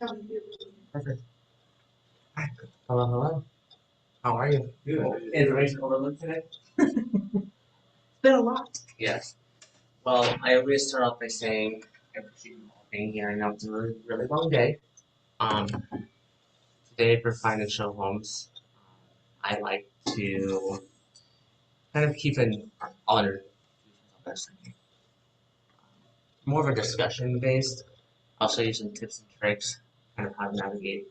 Perfect. Hello, hello. How are you? Good. Information overload today? It's been a lot. Yes. Well, I always start off by saying I appreciate you all being here. I know it's a really, really long day. Um, Today for Find and Show Homes, I like to kind of keep an honor, more of a discussion based. I'll show you some tips and tricks, kind of how to navigate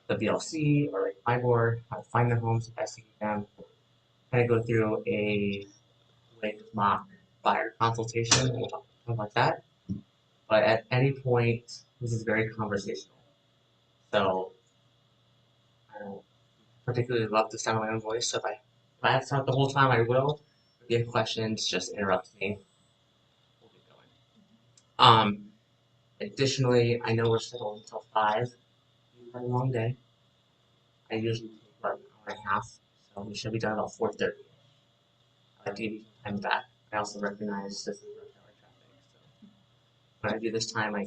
the BLC or like my board, how to find the homes, investigate them, kind of go through a like mock buyer consultation. We'll talk about that. But at any point, this is very conversational. So I don't particularly love the sound of my own voice. So if I have to talk the whole time, I will. If you have questions, just interrupt me. We'll get going. Additionally, I know we're scheduled until 5. It's a long day. I usually take about an hour and a half, so we should be done about 4:30. I like to give you some time back. I also recognize this is rush hour traffic, so when I do this time, I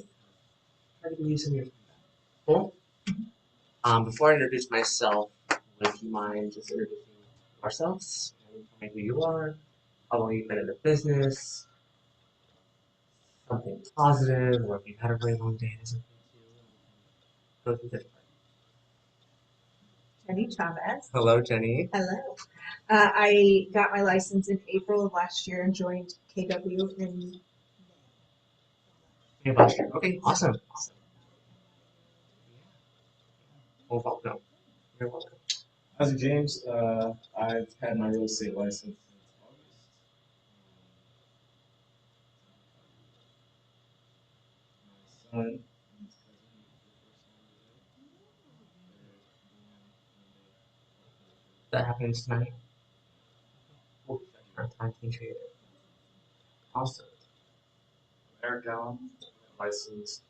try to give you some of your time back. Cool? Before I introduce myself, would you mind just introducing ourselves? Tell me who you are, how long you've been in the business, something positive, or if you've had a very long day or something too. Go through this part. Jenny Chavez. Hello, Jenny. Hello. I got my license in April of last year and joined KW in Hey, last year. Okay, awesome. Awesome. Well, welcome. You're welcome. How's it, James? I've had my real estate license since August. My son and his cousin That happens tonight. Cool. Our time can trade. Awesome. Eric Allen, licensed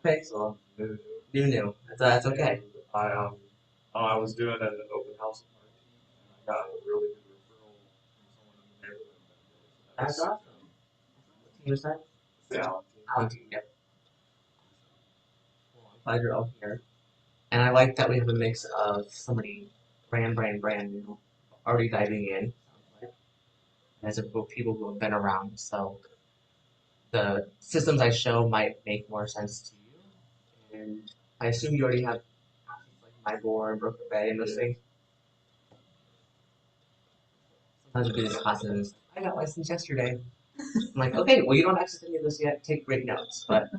3 weeks ago. Okay, So I'm new. new. That's okay. I was doing an open house party, and I got a really good referral from someone in the neighborhood. That's awesome. What team is that? Yeah. Allen team. Yep. Well, I'm glad you're all here. And I like that we have a mix of somebody brand new, already diving in, sounds like. And as a group of people who have been around, so the systems I show might make more sense to you. And I assume you already have like my board, Broker Bay, and those things. Sometimes we do these classes. I got licensed yesterday. I'm like, okay, well, you don't access any of this yet. Take great notes, but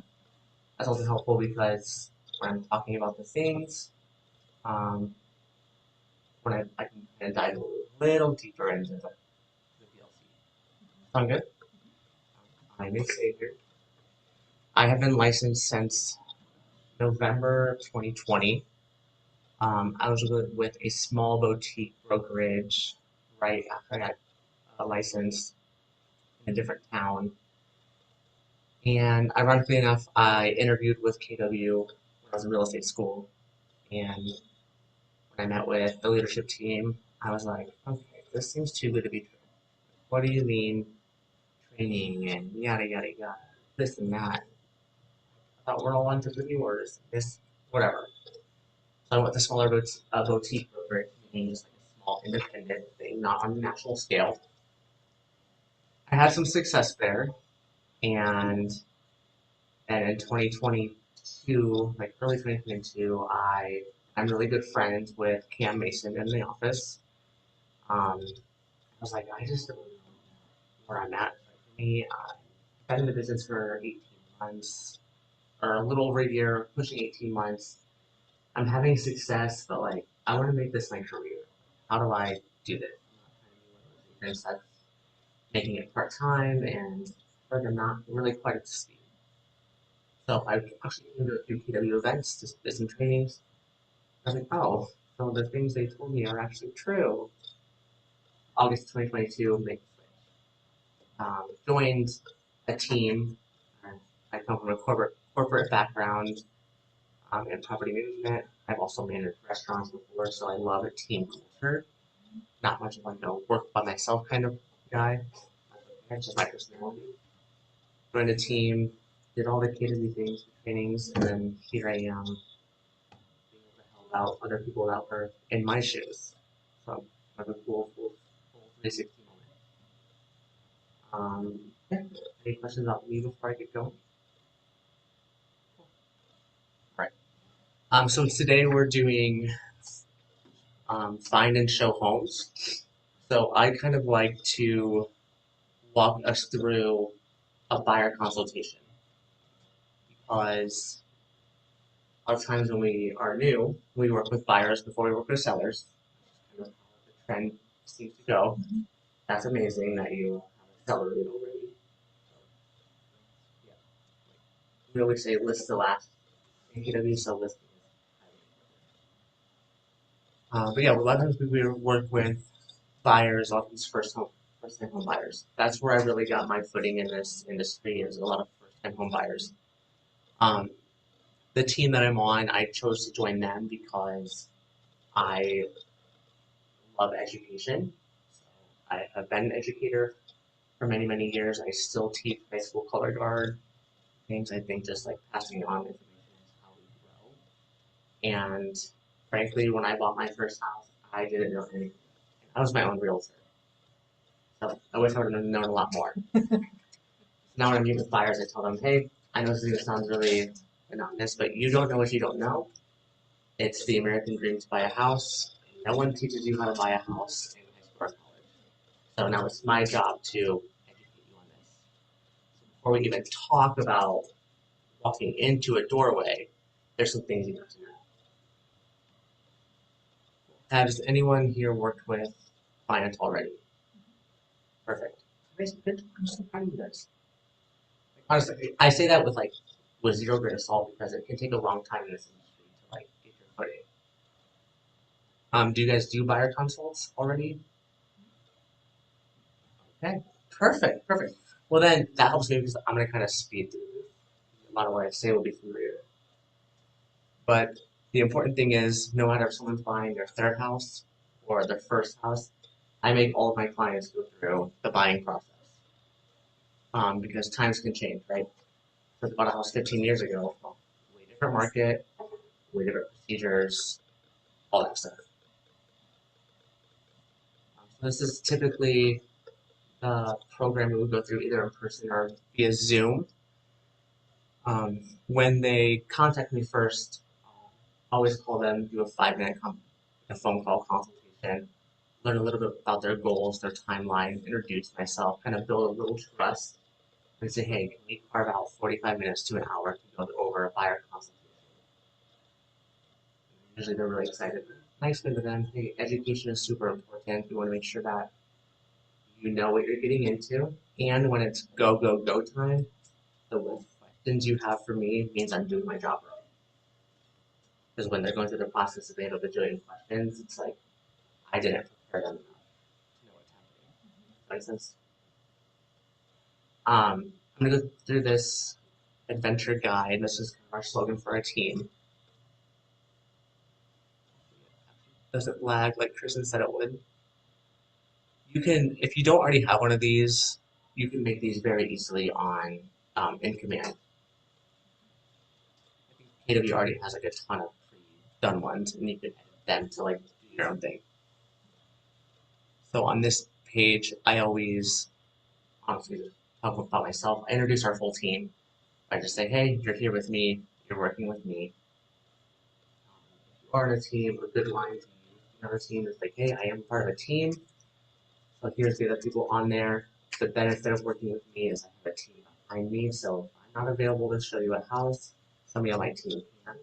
that's also helpful because when I'm talking about the things, when I can kind of dive a little deeper into the PLC. Sound good? I'm Xavier. I have been licensed since November 2020. I was with a small boutique brokerage right after I got licensed in a different town. And ironically enough, I interviewed with KW when I was in real estate school. And when I met with the leadership team, I was like, okay, this seems too good to be true. What do you mean training and yada yada yada, this and that? I thought we're all entrepreneurs, this, whatever. So I went to smaller boutique brokerage, meaning just like a small independent thing, not on a national scale. I had some success there, and in 2022, like early 2022, I'm really good friends with Cam Mason in the office. I was like, I just don't know where I'm at. For me, I've been in the business for 18 months, or a little over a year, pushing 18 months. I'm having success, but like, I want to make this my career. How do I do this? I'm not trying to making it part time, and like I'm not really quite up to speed. So I actually came to a few KW events, just did some trainings. I was like, oh, so the things they told me are actually true. August 2022, make joined a team. I come from a corporate background in property management. I've also managed restaurants before, so I love a team culture. Not much of like a work by myself kind of guy. That's just my personality. Joined a team, did all the KW things, trainings, and then here I am being able to help out other people that were in my shoes. So kind of a cool 360 moment. Yeah. Any questions about me before I get going? All right. So today we're doing find and show homes. So I kind of like to walk us through a buyer consultation because a lot of times when we are new, we work with buyers before we work with sellers. Kind of how the trend seems to go. That's amazing that you have a seller lead already. Yeah. We always say list the last AKW sell listing. But yeah, a lot of times we work with buyers, a lot of these first time home buyers. That's where I really got my footing in this industry is a lot of first time home buyers. Um, the team that I'm on, I chose to join them because I love education. I have been an educator for many, many years. I still teach high school color guard things. I think just like passing on information is how we grow. And frankly, when I bought my first house, I didn't know anything. I was my own realtor. So I wish I would have known a lot more. Now when I meet with buyers, I tell them, hey, I know this is going to sound really monotonous, but you don't know what you don't know. It's the American dream to buy a house. No one teaches you how to buy a house in high school or college. So now it's my job to educate you on this. Before we even talk about walking into a doorway, there's some things you have to know. Has anyone here worked with clients already? Perfect. I'm so proud of you guys. Honestly, I say that with zero grain of salt because it can take a long time in this industry to get your footing. Do you guys do buyer consults already? Okay, perfect. Well then, that helps me because I'm gonna kind of speed through this. A lot of what I say will be familiar. But the important thing is, no matter if someone's buying their third house or their first house, I make all of my clients go through the buying process. Because times can change, right? So if I bought a house 15 years ago, well, way different market, way different procedures, all that stuff. So this is typically the program we would go through either in person or via Zoom. When they contact me first, I always call them, do a 5-minute a phone call consultation, learn a little bit about their goals, their timeline, introduce myself, kind of build a little trust, and say, hey, can we carve out 45 minutes to an hour to go over a buyer consultation? Usually they're really excited. I explain to them, hey, education is super important. We want to make sure that you know what you're getting into, and when it's go, go, go time, the list of questions you have for me means I'm doing my job right. Because when they're going through the process of being able to doing questions, it's like I didn't prepare them enough to know what's happening. For instance, I'm gonna go through this adventure guide. This is kind of our slogan for our team. Doesn't lag like Kristen said it would. You can, if you don't already have one of these, you can make these very easily on in command. I think KW already has like a ton of pre-done ones, and you can edit them to do your own thing. So on this page, I always honestly just talk about myself. I introduce our full team. I just say, hey, you're here with me. You're working with me. If you are in a team, a good line to use. Another team is like, hey, I am part of a team. So here's the other people on there. The benefit of working with me is I have a team behind me. So if I'm not available to show you a house, somebody on my team can.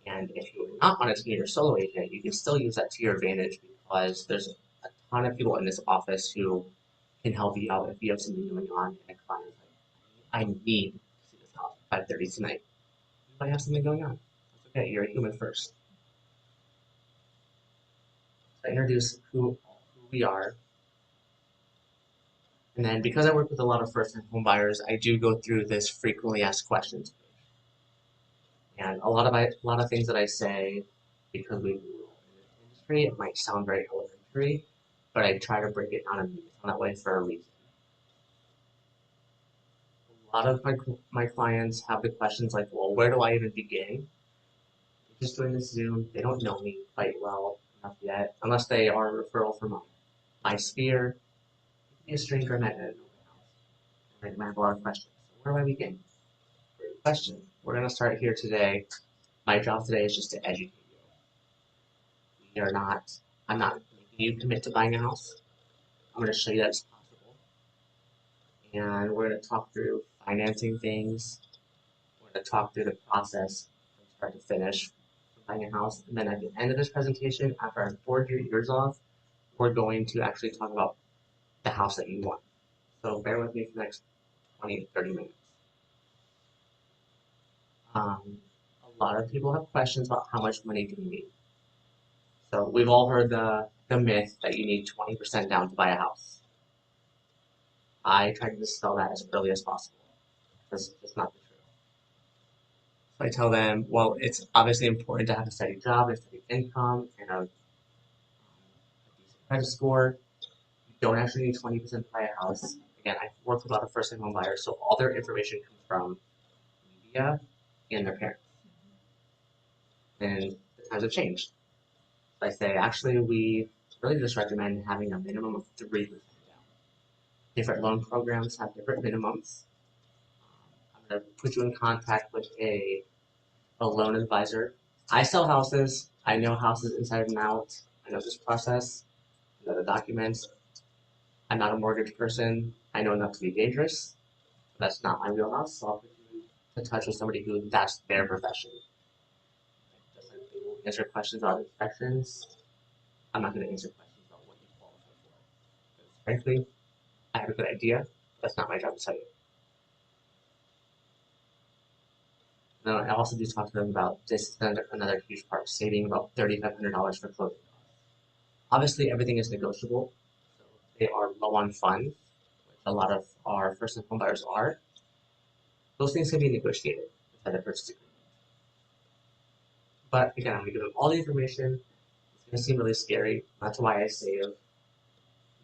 And if you're not on a team or solo agent, you can still use that to your advantage because there's a ton of people in this office who can help you out if you have something going on and a client is like, I need to see this house at 5:30 tonight. You might have something going on. That's okay, you're a human first. So I introduce who we are. And then because I work with a lot of first-time home buyers, I do go through this frequently asked questions. And a lot of things that I say, because we grew up in this industry, it might sound very elementary, but I try to break it down and make it sound that way for a reason. A lot of my clients have the questions like, well, where do I even begin? Just doing this Zoom, they don't know me quite well enough yet, unless they are a referral from my sphere. Be a stranger I met at an open house. And I have a lot of questions. So where do I begin? Great question. We're gonna start here today. My job today is just to educate you. I'm not making you commit to buying a house. I'm gonna show you that it's possible. And we're gonna talk through financing things. We're gonna talk through the process from start to finish for buying a house. And then at the end of this presentation, after I board your ears off, we're going to actually talk about the house that you want. So bear with me for the next 20 to 30 minutes. A lot of people have questions about how much money do you need. So we've all heard the myth that you need 20% down to buy a house. I try to dispel that as early as possible because it's not the truth. So I tell them, well, it's obviously important to have a steady job, a steady income, and a decent credit score. You don't actually need 20% to buy a house. Again, I've worked with a lot of first-time home buyers, so all their information comes from media and their parents. And the times have changed. So I say, actually, we really just recommend having a minimum of 3% down. Different loan programs have different minimums. I'm going to put you in contact with a loan advisor. I sell houses. I know houses inside and out. I know this process. I know the documents. I'm not a mortgage person. I know enough to be dangerous. But that's not my wheelhouse, so I'll put you in touch with somebody who that's their profession. Just like they will answer questions about inspections, I'm not going to answer questions about what you qualify for. Because frankly, I have a good idea. That's not my job to tell you. Then I also do talk to them about this is another huge part, saving about $3,500 for closing costs. Obviously, everything is negotiable. So if they are low on funds, which a lot of our first-time home buyers are. Those things can be negotiated inside the purchase agreement. But again, I'm going to give them all the information. It's going to seem really scary. That's why I save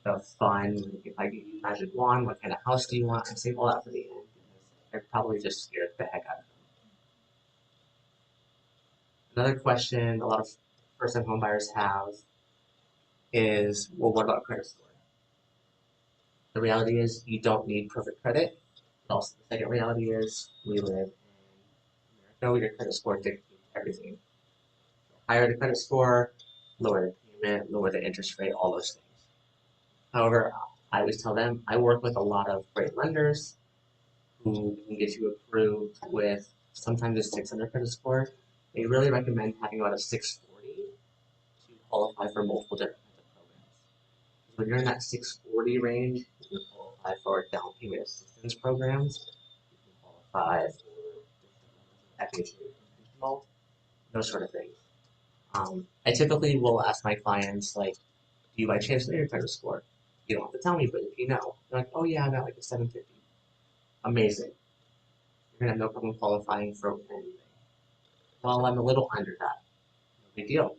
the fun. If I give you a magic wand, what kind of house do you want? I save all that for the end because I probably just scared the heck out of them. Another question a lot of first-time home buyers have is, well, what about credit score? The reality is you don't need perfect credit. Also, the second reality is we live in America. Your credit score dictates everything. Higher the credit score, lower the payment, lower the interest rate, all those things. However, I always tell them I work with a lot of great lenders who can get you approved with sometimes a 600 credit score. They really recommend having about a 640 to qualify for multiple different kinds of programs. When you're in that 640 range, you can qualify for down payment assistance programs. You can qualify for FHA, those sort of things. I typically will ask my clients, like, do you by chance know your credit score? You don't have to tell me, but if you know, they're like, oh yeah, I got like a 750. Amazing. You're gonna have no problem qualifying for anything. Well, I'm a little under that. No big deal.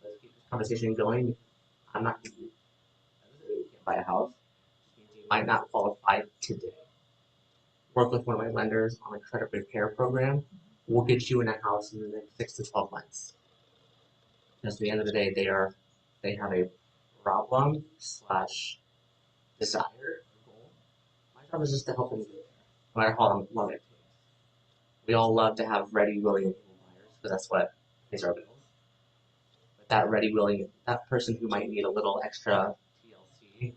Let's keep this conversation going. I'm not giving you, that doesn't mean you can't buy a house. It means you might not qualify today. Work with one of my lenders on a credit repair program. We'll get you in a house in the next 6 to 12 months. Because at the end of the day, they have a problem slash desire or goal. My job is just to help them get there, no matter how long it takes. We all love to have ready, willing, and able buyers because that's what pays our bills. But that ready, willing, that person who might need a little extra TLC,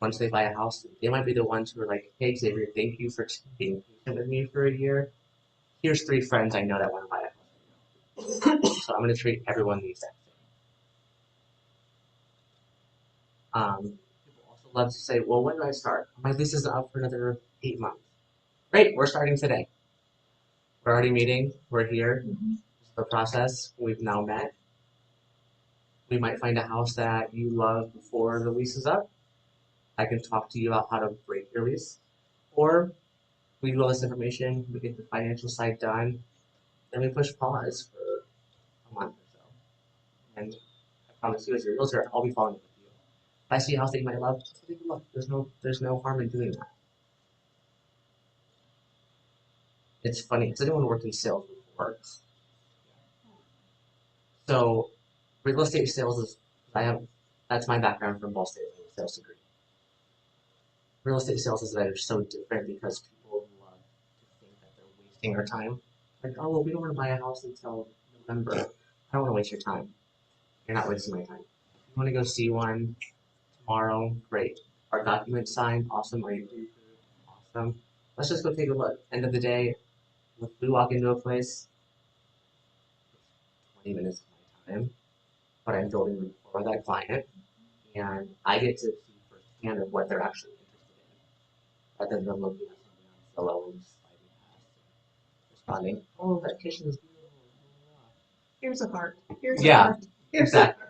once they buy a house, they might be the ones who are like, hey Xavier, thank you for being patient with me for a year. Here's 3 friends I know that want to buy a house. So I'm going to treat everyone the exact same. People also love to say, well, when do I start? My lease isn't up for another 8 months. Great, we're starting today. We're already meeting. We're here. This is the process. We've now met. We might find a house that you love before the lease is up. I can talk to you about how to break your lease. Or we do all this information, we get the financial side done, then we push pause for a month or so. And I promise you, as your realtor, I'll be following up with you. If I see a house that you might love, take a look. There's no harm in doing that. It's funny because anyone worked in sales before. So real estate sales is I have that's my background from Ball State. I have a sales degree. Real estate sales is that are so different because people love to think that they're wasting our time. Like, oh, well, we don't want to buy a house until November. I don't want to waste your time. You're not wasting my time. If you want to go see one tomorrow, great. Our documents signed, awesome. Are you pre-approved? Awesome. Let's just go take a look. End of the day, if we walk into a place, 20 minutes of my time, but I'm building for that client, and I get to see firsthand of what they're actually interested in, rather than looking at something on Zillow and just sliding past and responding, oh, that kitchen is beautiful. Here's a heart. Here's a Yeah, heart. Here's exactly.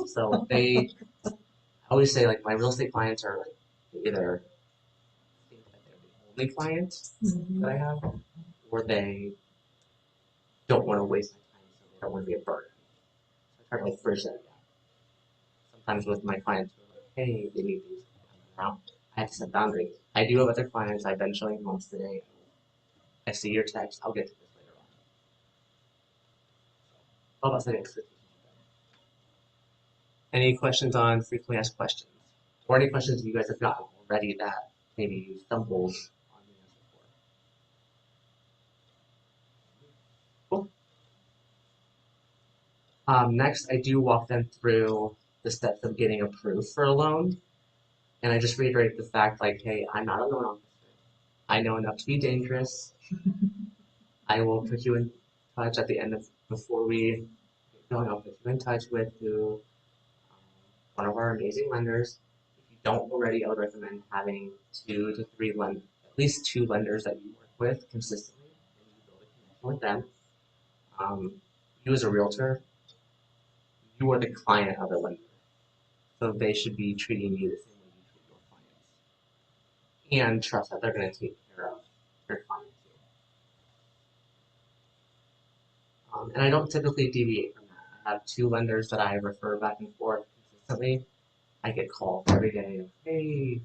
So I always say like my real estate clients are like they either think that they're the only client that I have, or they don't want to waste my time, so they don't want to be a burden. So I try to like bridge that gap. Sometimes with my clients, we're like, hey, they need these now. I have to set boundaries. I do have other clients. I've been showing homes today. I see your text. I'll get to this later on. All about setting expectations. Any questions on frequently asked questions? Or any questions you guys have gotten already that maybe you stumbled on the answer for? Cool. Next, I do walk them through the steps of getting approved for a loan. And I just reiterate the fact like, hey, I'm not a loan officer. I know enough to be dangerous. I will put you in touch at the end of, before we get going, I'll put you in touch with one of our amazing lenders. If you don't already, I would recommend having 2 to 3 at least 2 lenders that you work with consistently, and you build a connection with them. You as a realtor, you are the client of the lender, so they should be treating you the same way you treat your clients, and trust that they're going to take care of your clients too. And I don't typically deviate from that. I have 2 lenders that I refer back and forth consistently. I get calls every day of, hey,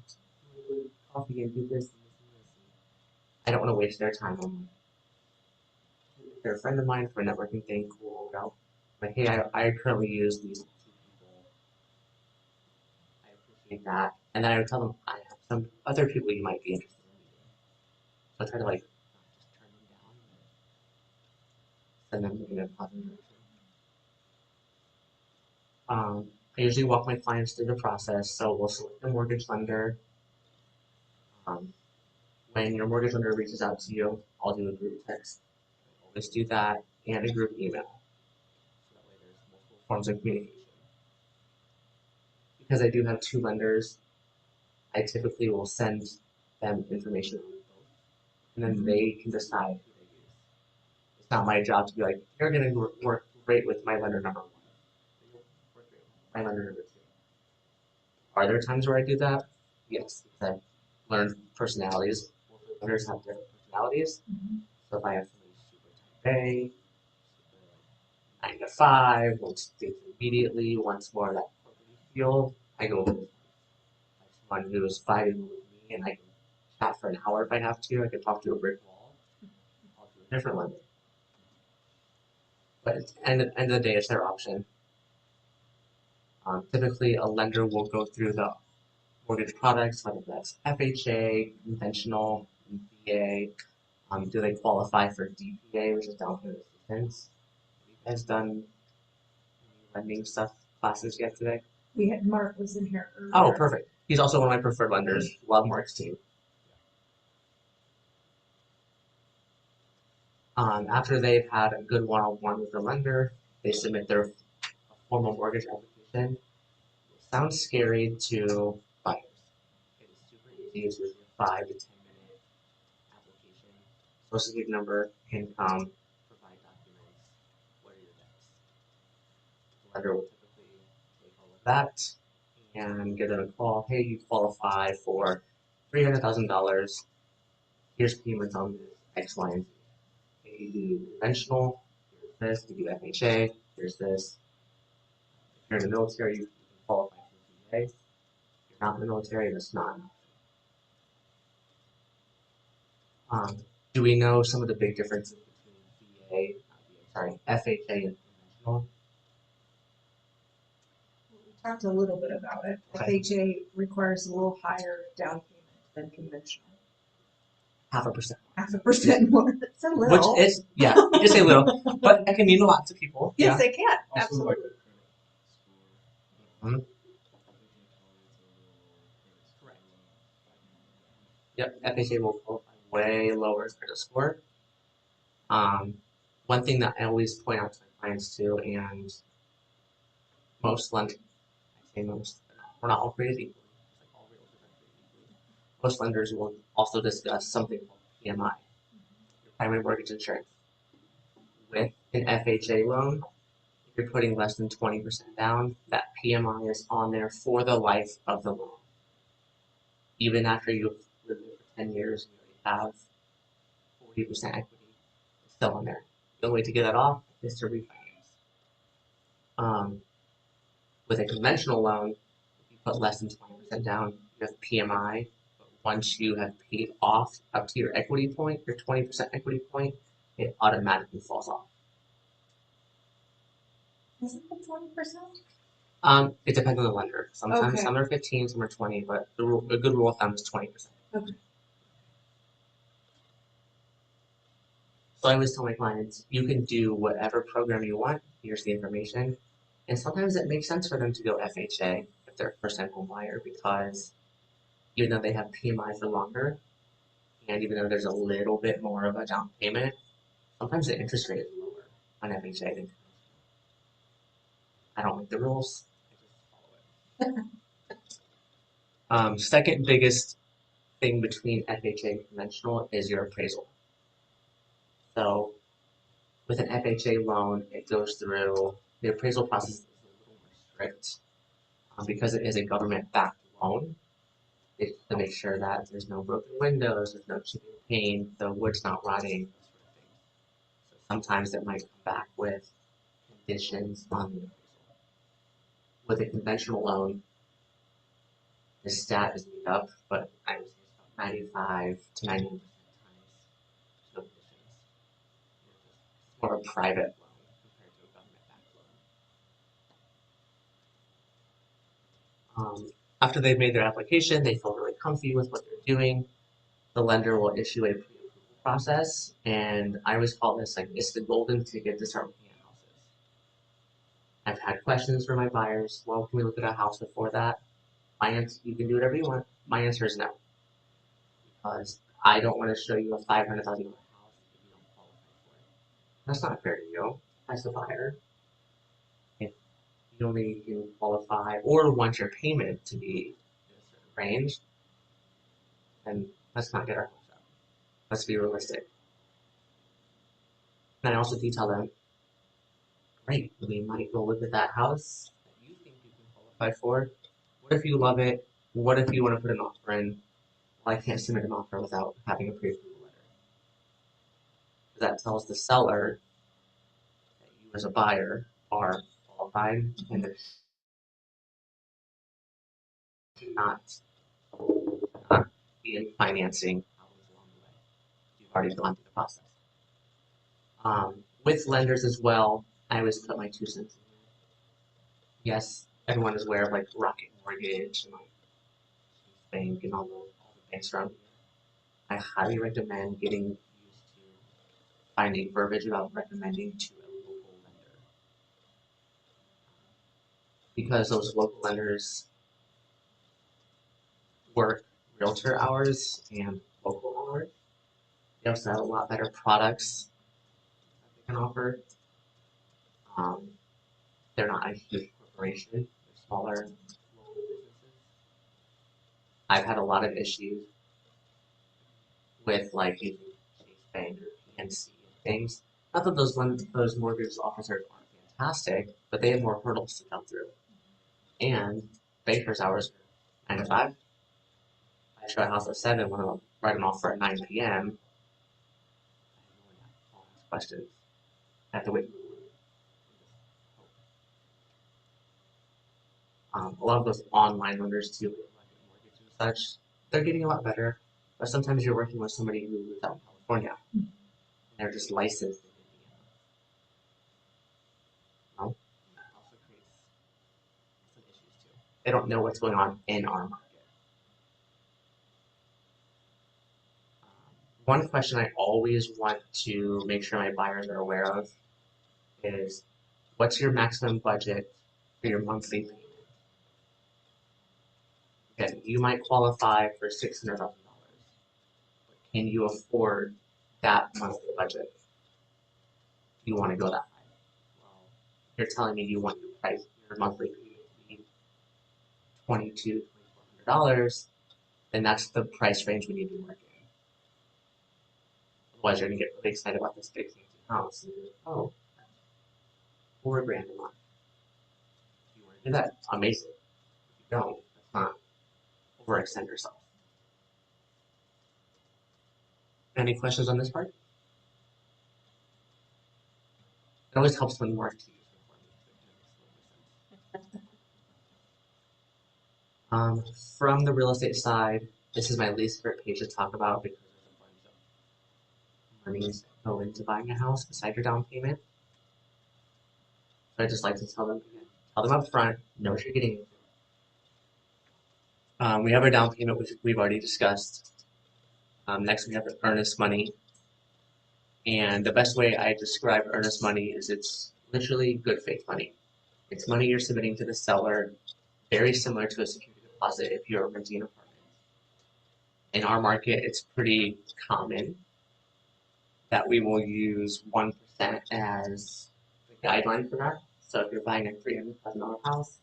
coffee and do this and this and this. I don't want to waste their time. If they're a friend of mine for a networking thing, cool, go. Like, hey, I currently use these 2 people. I appreciate that. And then I would tell them I have some other people you might be interested in meeting. So I try to like not just turn them down, but send them in a positive direction. I usually walk my clients through the process. So we'll select a mortgage lender. Um, when your mortgage lender reaches out to you, I'll do a group text. I always do that, and a group email. So that way there's multiple forms of communication. Because I do have 2 lenders, I typically will send them information on both, and then they can decide who they use. It's not my job to be like, you're going to work great with my lender number 1. You'll work great with my lender number 2. Are there times where I do that? Yes, because I've learned personalities. Both lenders have different personalities. So if I have somebody super type A, super 9 to 5, wants things immediately, wants more of that corporate feel, I go with someone who is fighting with me, and I can chat for an hour if I have to. I can talk to a brick wall. I'll do a different lender. But at the end of the day, it's their option. Typically, a lender will go through the mortgage products, whether that's FHA, conventional, VA. Do they qualify for DPA, which is down payment assistance? Have you guys done any lending stuff classes yet today? We had Mark was in here earlier. Oh, perfect. He's also one of my preferred lenders. Love Mark's team. After they've had a good one-on-one with the lender, they submit their formal mortgage application. It sounds scary to buyers. It is super easy. It's usually a 5 to 10 minute application. Social security number, income, provide documents. What are your debts? The lender will typically take all of that and give them a call. Hey, you qualify for $300,000. Here's payments on this X, Y, and Z. You do conventional, here's this. You do FHA, here's this. If you're in the military, you can qualify for VA. If you're not in the military, that's not an option. Do we know some of the big differences between FHA and conventional? We talked a little bit about it. Okay. FHA requires a little higher down payment than conventional. 0.5%. 0.5% more. It's a Which little. is, yeah, you just say little, but that can mean a lot to people. Yes, Yeah. they can. Also, Absolutely. like the credit score. Mhm. Yep, FHA will qualify way lower credit score. One thing that I always point out to my clients too, and most lenders, I say most, we're not all created equally. Just like all realtors aren't created equally. Most lenders will also discuss something called PMI, your primary mortgage insurance. With an FHA loan, if you're putting less than 20% down, that PMI is on there for the life of the loan. Even after you've lived there for 10 years and you already have 40% equity, it's still on there. The only way to get that off is to refinance. With a conventional loan, if you put less than 20% down, you have PMI. But once you have paid off up to your equity point, your 20% equity point, it automatically falls off. Isn't it 20%? It depends on the lender. Sometimes Okay. some are 15, some are 20, but a good rule of thumb is 20%. Okay. So I always tell my clients, you can do whatever program you want. Here's the information. And sometimes it makes sense for them to go FHA if they're a first-time home buyer because even though they have PMI for longer, and even though there's a little bit more of a down payment, sometimes the interest rate is lower on FHA than I don't like the rules. I just follow it. Second biggest thing between FHA and conventional is your appraisal. So with an FHA loan, it goes through the appraisal process is a little more strict because it is a government-backed loan. It's to make sure that there's no broken windows, there's no chipping paint, the wood's not rotting, those sort of things. So sometimes it might come back with conditions on the appraisal. With a conventional loan, the stat is made up, but I would say it's about 95 to 99% times no conditions. It's more of a private loan compared to a government-backed loan. After they've made their application, they feel really comfy with what they're doing. The lender will issue a pre-approval process, and I always call this like it's the golden ticket to start looking at houses. I've had questions from my buyers. Well, can we look at a house before that? My answer, you can do whatever you want. My answer is no, because I don't want to show you a $500,000 house if you don't qualify for it. That's not fair to you as the buyer. If you only can qualify or want your payment to be in a certain range, then let's not get our hopes up. Let's be realistic. And I also detail them, great, we might go look at that house that you think you can qualify for. What if you love it? What if you want to put an offer in? Well, I can't submit an offer without having a pre-approval letter. That tells the seller that you as a buyer are qualified and there should not be any financing problems along the way. You've already gone through the process. With lenders as well, I always put my 2 cents in here. Yes, everyone is aware of like Rocket Mortgage and like Bank and all the banks around here. I highly recommend getting used to finding verbiage about recommending to a local lender. Because those local lenders work realtor hours and local hours. They also have a lot better products that they can offer. They're not a huge corporation, they're smaller local businesses. I've had a lot of issues with like using Chase Bank or PNC and things. Not that those mortgage officers aren't fantastic, but they have more hurdles to jump through. And bankers' hours are 9 to 5. I show a house at 7, want to write an offer at 9 p.m. I'll ask questions. I have to wait. A lot of those online lenders too, like mortgage and such, they're getting a lot better. But sometimes you're working with somebody who lives out in California. And they're just licensed in Indiana. Well, that also creates some issues too. They don't know what's going on in our market. One question I always want to make sure my buyers are aware of is, what's your maximum budget for your monthly payment? Okay, you might qualify for $600,000. Can you afford that monthly budget? You want to go that high? Well, you're telling me you want your monthly payment to be $2,400, then that's the price range we need to work in. Otherwise, you're gonna get really excited about this big fancy house. And you're like, oh, $4,000 a month. If you want to do that, amazing. If you don't, that's not overextend yourself. Any questions on this part? It always helps when more activities from the real estate side, this is my least favorite page to talk about because there's a bunch of monies that go into buying a house beside your down payment. So I just like to tell them up front, know what you're getting into. We have our down payment, which we've already discussed. Next, we have the earnest money. And the best way I describe earnest money is it's literally good faith money. It's money you're submitting to the seller, very similar to a security deposit if you're renting an apartment. In our market, it's pretty common that we will use 1% as the guideline for that. So if you're buying a $300,000 house,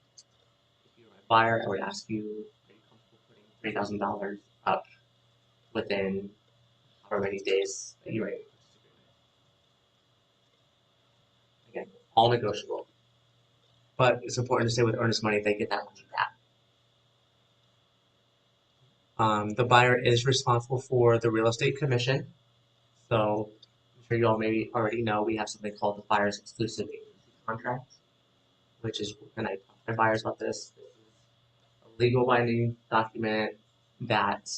if you're a buyer, I would ask you, are you comfortable putting $3,000 up within however many days that you write a purchase agreement? Again, all negotiable. But it's important to say with earnest money, they get that money back. The buyer is responsible for the real estate commission. So I'm sure you all maybe already know we have something called the buyer's exclusive agency contract, which is, and I talk to my buyers about this. This is a legal binding document that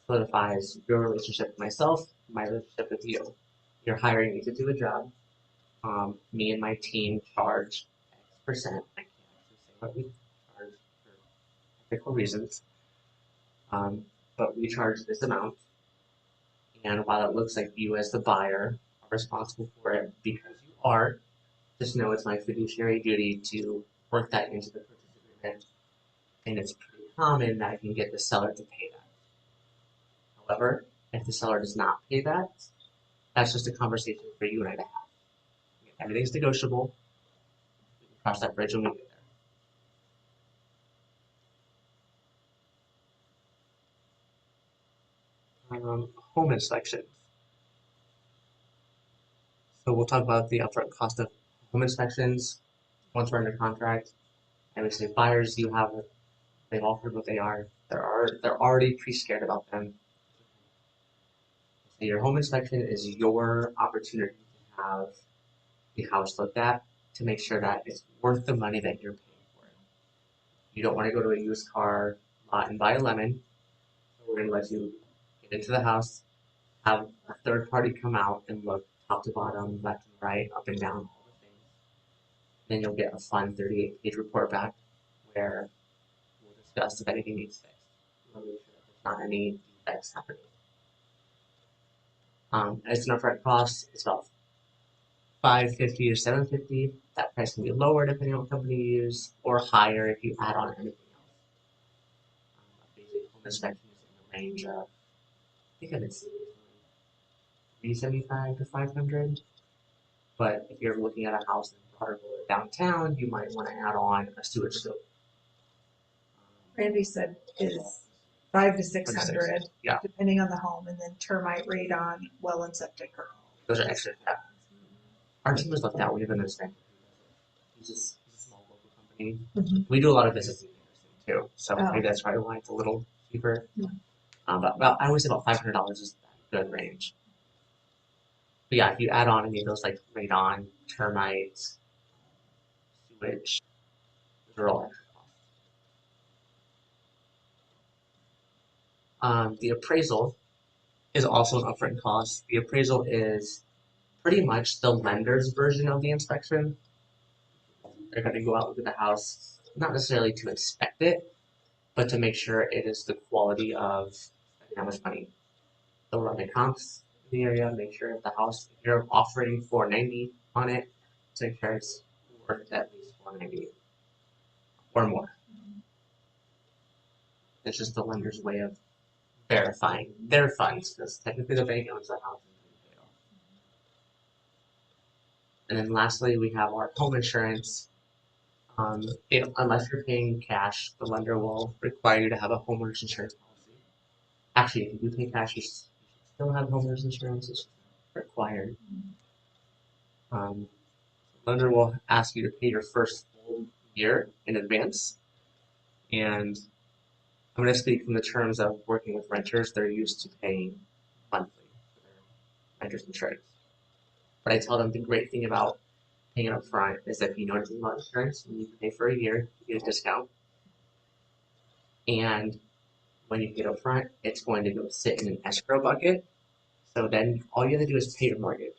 solidifies your relationship with myself, my relationship with you. You're hiring me to do a job. Me and my team charge X%. I can't actually say what we charge for technical reasons. But we charge this amount, and while it looks like you as the buyer are responsible for it because you are, just know it's my fiduciary duty to work that into the purchase agreement, and it's pretty common that I can get the seller to pay that. However, if the seller does not pay that, that's just a conversation for you and I to have. Everything's negotiable. We can cross that bridge when we get there. Home inspections. So we'll talk about the upfront cost of home inspections once we're under contract. I would say buyers, they've all heard what they are. They're already pre-scared about them. So your home inspection is your opportunity to have the house looked at to make sure that it's worth the money that you're paying for it. You don't want to go to a used car lot and buy a lemon. So we're going to let you get into the house, have a third party come out and look top to bottom, left and right, up and down, all the things. Then you'll get a fun 38-page report back where we'll discuss if anything needs fixed. We'll make sure that there's not any defects happening. As an upfront cost, it's about $550 to $750. That price can be lower depending on what company you use, or higher if you add on anything else. A basic home inspection is in the range of, I think I've been seeing $375 to $500. But if you're looking at a house in Broadville or downtown, you might want to add on a sewage scope. Randy said is 500 to 600, Yeah. depending on the home, and then termite radon, well and septic. Those are extra. Yeah. Our team has left out. We have an inspector. He's a small local company. We do a lot of business in Anderson too, so maybe that's probably why it's a little cheaper. But I always say about $500 is a good range. But yeah, if you add on any of those like radon, termites, sewage, those are all extra costs. The appraisal is also an upfront cost. The appraisal is pretty much the lender's version of the inspection. They're going to go out and look at the house, not necessarily to inspect it, but to make sure it is the quality of how much money. They'll run the comps in the area, make sure if the house, if you're offering 490 on it, to make sure it's worth at least 490 or more. It's just the lender's way of verifying their funds, because technically the bank owns the house. And then lastly, we have our home insurance. Unless you're paying cash, the lender will require you to have a homeowner's insurance policy. Actually, if you do pay cash, you should still have homeowner's insurance. It's required. Lender will ask you to pay your first full year in advance. And I'm going to speak from the terms of working with renters. They're used to paying monthly for their renter's insurance. But I tell them the great thing about paying it up front is that if you know anything about insurance, you need to pay for a year, you get a discount. And when you get up front, it's going to go sit in an escrow bucket. So then all you have to do is pay your mortgage.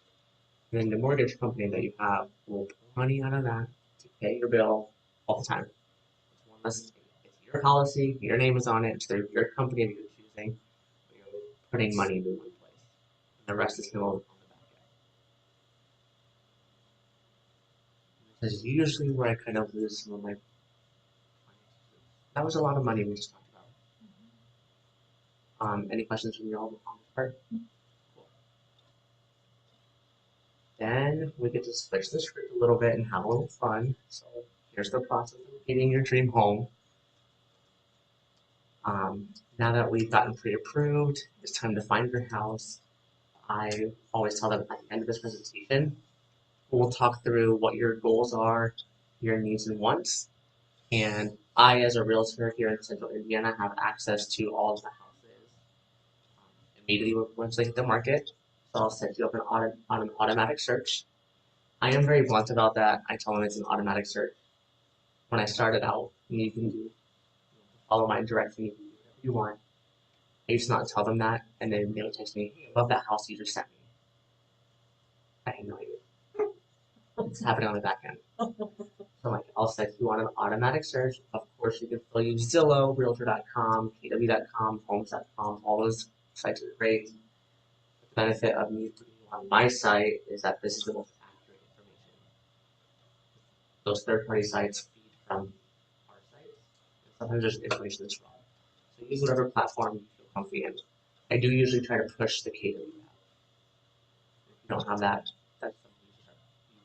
And then the mortgage company that you have will pull money out of that to pay your bill all the time. It's one less thing. It's your policy, your name is on it, it's your company that you're choosing, but you're putting money into one place. And the rest is going on the back end. This is usually where I kind of lose some of my. That was a lot of money we just talked about. Any questions from you all on this part? Cool. Then we get to switch the script a little bit and have a little fun. So here's the process of getting your dream home. Now that we've gotten pre-approved, it's time to find your house. I always tell them at the end of this presentation, we'll talk through what your goals are, your needs and wants. And I, as a realtor here in Central Indiana, have access to all of the houses immediately once they hit the market. So I'll set you up on an automatic search. I am very blunt about that. I tell them it's an automatic search. When I started out, you can follow my direction, you can do whatever you want. I used to not tell them that, and then they would text me, "Hey, I love that house you just sent me." I had no idea. It's happening on the back end. So like, I'll set you on an automatic search. Of course, you can still use Zillow, Realtor.com, KW.com, Homes.com. All those sites are great. The benefit of me putting you on my site is that this is the most accurate information. Those third-party sites feed from our sites. Sometimes there's information that's wrong. So use whatever platform you feel comfy in. I do usually try to push the KW app. If you don't have that, that's something you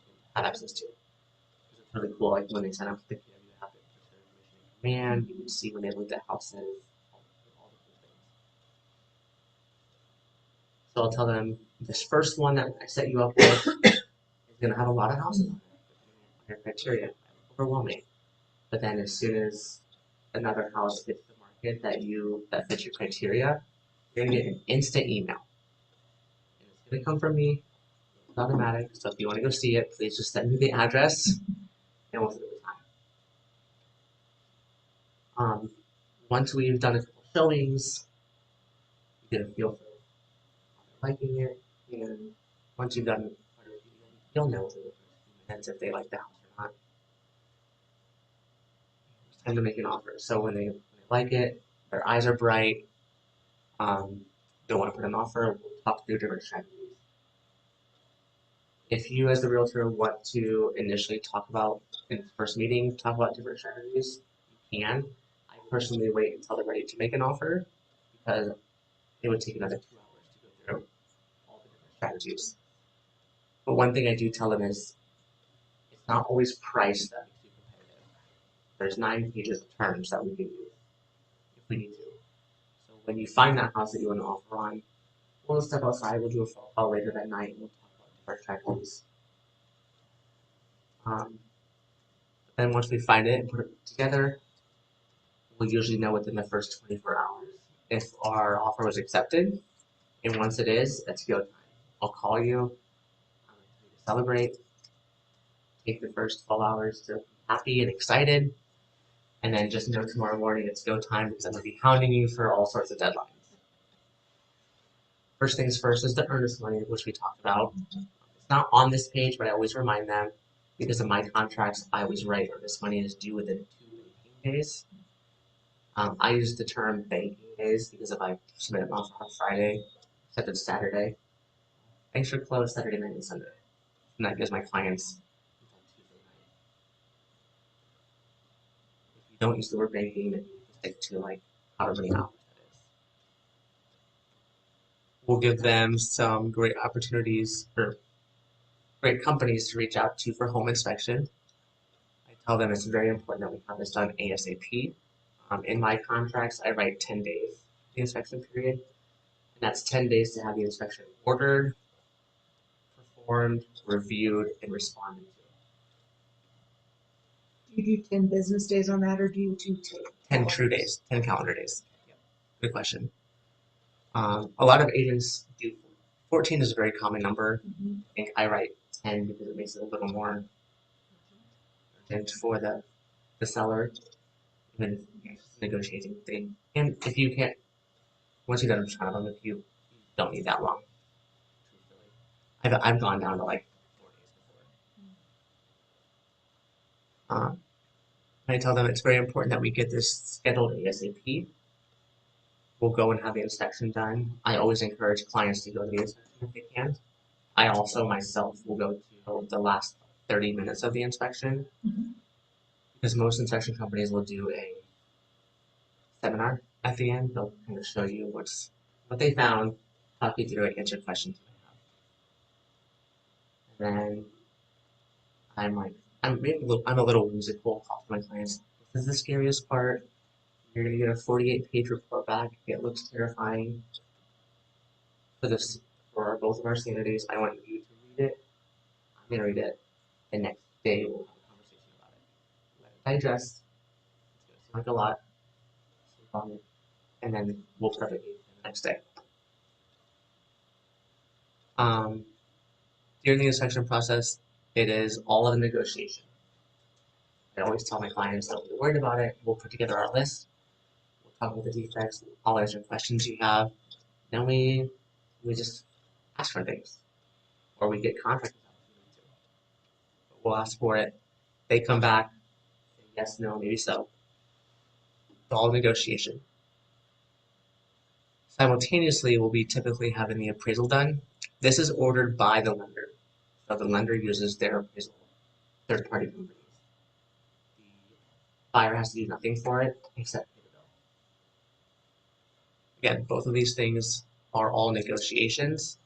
can have access to. It's really cool, like when they sign up for the KW app, it puts their information in command, you can see when they looked at houses, all the cool things. So I'll tell them, this first one that I set you up with is going to have a lot of houses on it. Your criteria, overwhelming. But then as soon as another house hits the market that fits your criteria, you're gonna get an instant email. And it's gonna come from me. It's automatic. So if you want to go see it, please just send me the address and we'll set the time. Once we've done a couple showings, you get a feel for liking it, and once you've done quite a few, you'll know within the first few minutes if they like the house or not. It's time to make an offer. So when they like it, their eyes are bright, they want to put an offer, we'll talk through different strategies. If you as the realtor want to initially talk about, in the first meeting, talk about different strategies, you can. I personally wait until they're ready to make an offer because it would take another 2 hours to go through all the different strategies. But one thing I do tell them is it's not always price that makes you competitive. There's 9 pages of terms that we can use if we need to. So when you find that house that you want to offer on, we'll step outside, we'll do a phone call later that night, and we'll talk about different strategies. Then once we find it and put it together, we'll usually know within the first 24 hours if our offer was accepted. And once it is, it's go time. I'll call you, celebrate, take the first 12 hours to be happy and excited, and then just know tomorrow morning it's go time because I'm going to be hounding you for all sorts of deadlines. First things first is the earnest money, which we talked about. It's not on this page, but I always remind them because of my contracts. I always write earnest money is due within 2 banking days. I use the term banking days because if I submit it on a Friday, except it's Saturday, banks are closed Saturday night and Sunday, and that gives my clients until Tuesday night. If you don't use the word banking, then you stick to like however many hours that is. We'll give them some great opportunities or great companies to reach out to for home inspection. I tell them it's very important that we have this done ASAP. In my contracts, I write 10 days, the inspection period, and that's 10 days to have the inspection ordered, performed, reviewed, and responded to. Do you do 10 business days on that, or do you do 10 true days, 10 calendar days. Yep. Good question. A lot of agents do 14 is a very common number. Mhm. I think I write 10 because it makes it a little more urgent for the seller, even if it's a negotiating thing. And if you can't, once you've done a ton of them, if you don't need that long, truthfully. I've gone down to like 4 days before. I tell them it's very important that we get this scheduled ASAP. We'll go and have the inspection done. I always encourage clients to go to the inspection if they can. I also myself will go to the last 30 minutes of the inspection Mhm. because most inspection companies will do a seminar at the end. They'll kind of show you what they found, talk you through it, answer questions you may have. And then I'm a little whimsical. Talk to my clients. This is the scariest part. You're gonna get a 48-page report back. It looks terrifying. For both of our sanities, I want you to read it. I'm gonna read it. The next day we'll have a conversation about it. Let it digest. It's gonna seem like a lot. Sleep on it, and then we'll start it the next day. Um, During the inspection process, it is all of the negotiation. I always tell my clients, don't be worried about it. We'll put together our list. We'll talk about the defects. I'll answer questions you have. Then we just ask for things, or we get contractors out if we need to. But we'll ask for it. They come back, say yes, no, maybe so. It's all negotiation. Simultaneously, we'll be typically having the appraisal done. This is ordered by the lender. So the lender uses their appraisal, third-party companies. The buyer has to do nothing for it except pay the bill. Again, both of these things are all negotiations.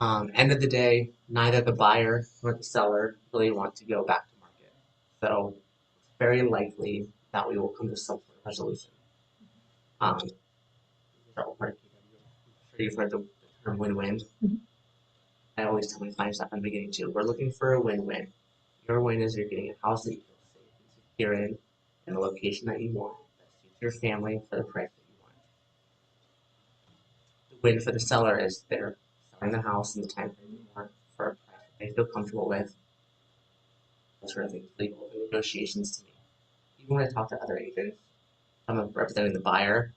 End of the day, neither the buyer nor the seller really want to go back to market. So it's very likely that we will come to some sort of resolution. I'm sure you've heard the term win-win. Mhm. I always tell my clients that from the beginning too. We're looking for a win-win. Your win is you're getting a house that you feel safe and secure in the location that you want, that suits your family for the price that you want. The win for the seller is they're selling the house in the time frame they want for a price that they feel comfortable with. Those sort of things. Legal negotiations to me. Even when I talk to other agents, I'm representing the buyer.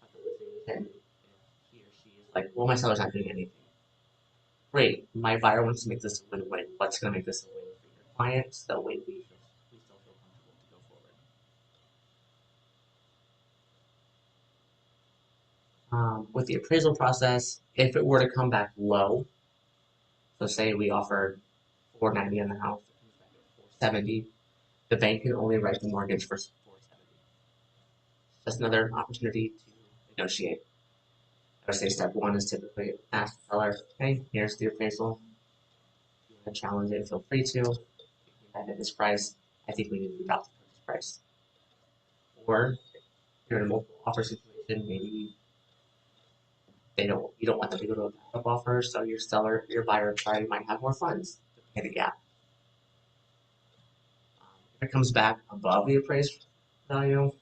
After listening to him, if he or she is like, well, my seller's not doing anything. Great, my buyer wants to make this a win-win. What's going to make this a win for your client? So we still feel comfortable to go forward. With the appraisal process, if it were to come back low, so say we offered 490 on the house, it comes back at 470, the bank can only write the mortgage for 470. Just another opportunity to negotiate. I would say step one is typically ask the seller, hey, here's the appraisal. If you want to challenge it, feel free to. If you have at this price, I think we need to drop the purchase price. Or if you're in a multiple offer situation, maybe you don't want them to go to a backup offer, so your buyer might have more funds to pay the gap. If it comes back above the appraised value,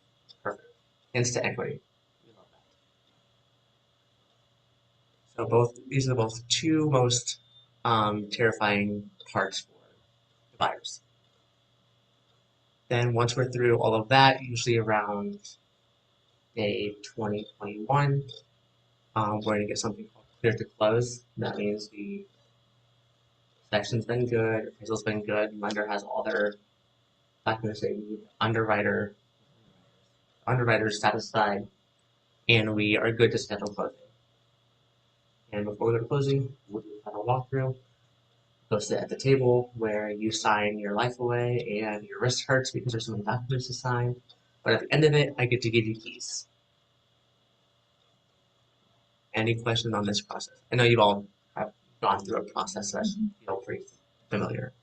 perfect. Instant equity. We love that. So these are both two most terrifying parts for the buyers. Then once we're through all of that, usually around day 20, 21, We're gonna get something called clear to close. That means the section's been good, appraisal's been good, lender has all their documents they need, underwriter's satisfied, and we are good to schedule closing. And before we go to closing, we'll do a final walkthrough. Go sit at the table where you sign your life away and your wrist hurts because there's so many documents to sign. But at the end of it, I get to give you keys. Any questions on this process? I know you've all have gone through a process that you feel pretty familiar.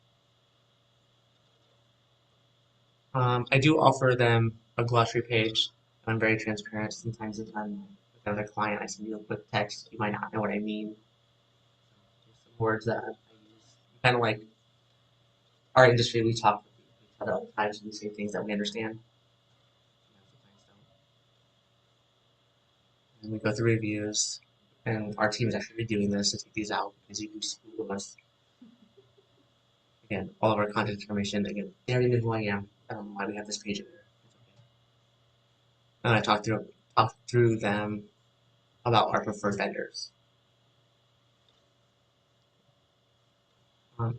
I do offer them a glossary page. I'm very transparent. Sometimes if I'm with another client, I send you a quick text. You might not know what I mean. Some words that I use. Kind of like our industry, we talk with each other all the time, so we say things that we understand. And we go through reviews, and our team is actually reviewing this to take these out because you can just Google us. Again, all of our contact information. Again, they already know who I am. I don't know why we have this page in there. And I talk through them about our preferred vendors.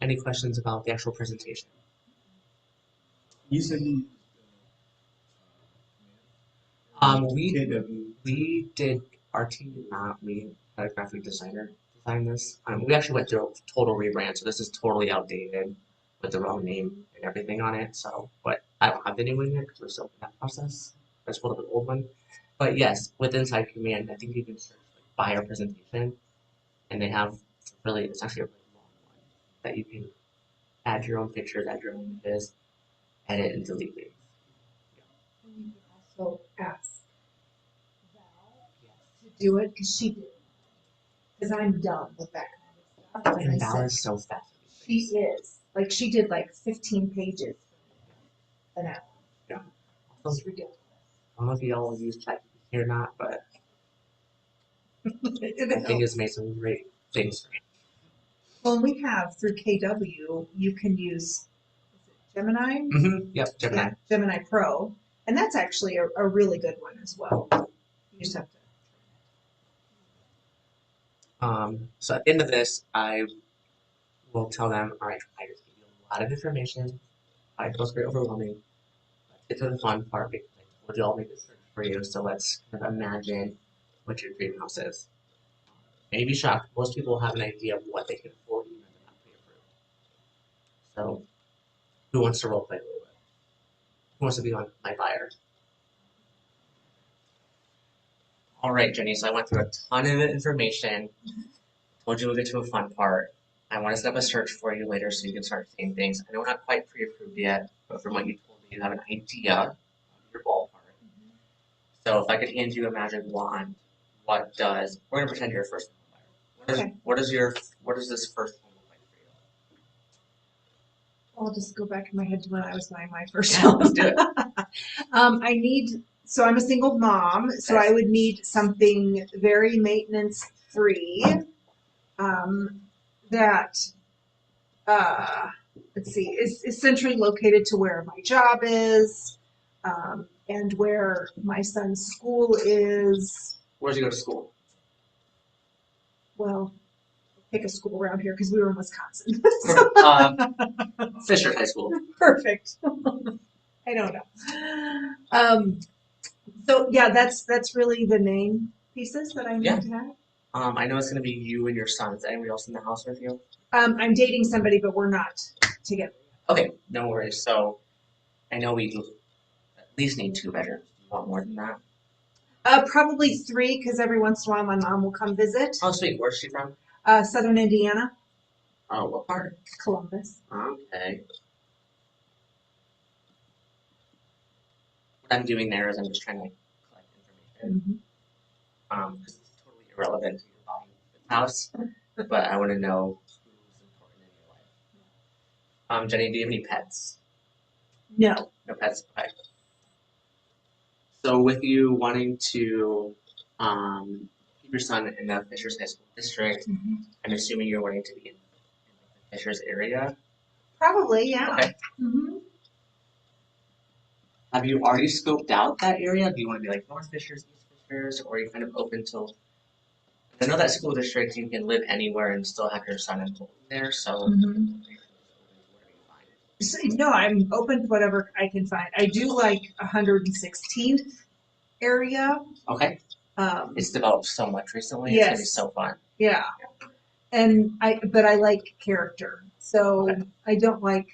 Any questions about the actual presentation? You said you We did, our team did not, we had a graphic designer design this. We actually went through a total rebrand, so this is totally outdated with the wrong name and everything on it. So, but I don't have the new one yet because we're still in that process. That's one of the old one. But yes, with Inside Command, I think you can search like buyer presentation, and they have really, it's actually a really long one that you can add your own pictures, add your own images, edit and delete things. And you can also ask Val to do it because she did. Because I'm done with that kind of stuff. And I Val said, is so fast. she is. Like, she did like 15 pages an hour. Yeah. It's ridiculous. I don't know if you all use ChatGPT or not, but I It think it's made some great things. Well, we have through KW, you can use is it Gemini? Yep, Gemini. Yeah, Gemini Pro. And that's actually a really good one as well. You just have to. So at the end of this, I will tell them, all right, I just gave you a lot of information. It feels very overwhelming. Let's get to the fun part because I told you I'll make this search for you. So let's kind of imagine what your dream house is. Maybe be shocked. Most people have an idea of what they can afford even if they're not pre-approved. So who wants to role play a little bit? Who wants to be on my buyer? All right, Jenny. So I went through a ton of information. Told you we'll get to a fun part. I want to set up a search for you later so you can start seeing things. I know we're not quite pre-approved yet, but from what you told me, you have an idea of your ballpark. So if I could hand you a magic wand, we're gonna pretend you're a first home buyer. Okay. What does this first home look like for you? I'll just go back in my head to when I was buying my first Yeah, home. let's do it. So I'm a single mom, so I would need something very maintenance free. That let's see, is centrally located to where my job is, and where my son's school is. Where does he go to school? Well, pick a school around here because we were in Wisconsin. Fisher High School. Perfect. I don't know. So yeah, that's really the main pieces that I need to have. I know it's gonna be you and your son. Is anybody else in the house with you? I'm dating somebody, but we're not together. Okay, no worries. So I know we at least need 2 bedrooms. Do you want more than that? Probably 3, because every once in a while my mom will come visit. Oh, sweet. Where's she from? Southern Indiana, Oh, what part? Columbus. Okay. What I'm doing there is I'm just trying to collect information. Because it's totally irrelevant to your buying the house, but I want to know who's important in your life. Jenny, do you have any pets? No. No pets? Okay. So with you wanting to keep your son in the Fishers High School district, I'm assuming you're wanting to be in the Fishers area? Probably, yeah. Okay. Mm-hmm. Have you already scoped out that area? Do you want to be like North Fishers, East Fishers, or are you kind of open to I know that school district you can live anywhere and still have your son enrolled there, so So, no, I'm open to whatever I can find. I do like 116th area. okay. It's developed so much recently. It's gonna be Yes. so fun. Yeah. But I like character. So Okay. I don't like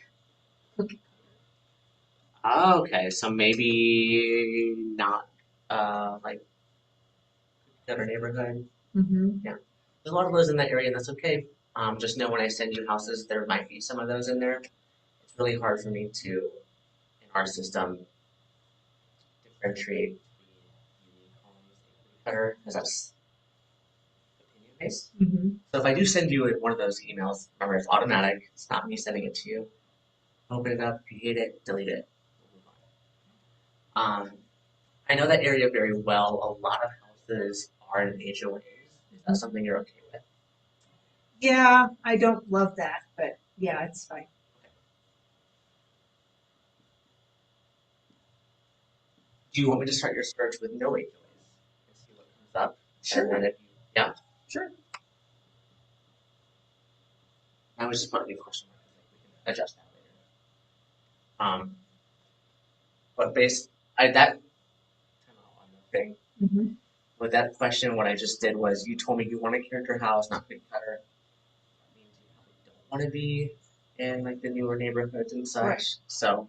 cookie. Okay, so maybe not like better neighborhood. Mm-hmm. Yeah, there's a lot of those in that area, and that's okay. Just know when I send you houses, there might be some of those in there. It's really hard for me to, in our system, differentiate the unique homes and better because that's opinion based. Mm-hmm. So if I do send you one of those emails, remember it's automatic. It's not me sending it to you. Open it up. If you hate it, delete it. We'll move on. I know that area very well. A lot of houses are in HOAs. Is that something you're okay with? Yeah, I don't love that, but yeah, it's fine. Do you want me to start your search with no HOAs and see what comes up? Sure. And then if you, yeah, Sure. I was just putting a question mark because we can adjust that later. But based I that time out on the thing Mm-hmm. with that question, what I just did was you told me you want a character house, not big cutter. That means you probably don't want to be in like the newer neighborhoods and such. Right. So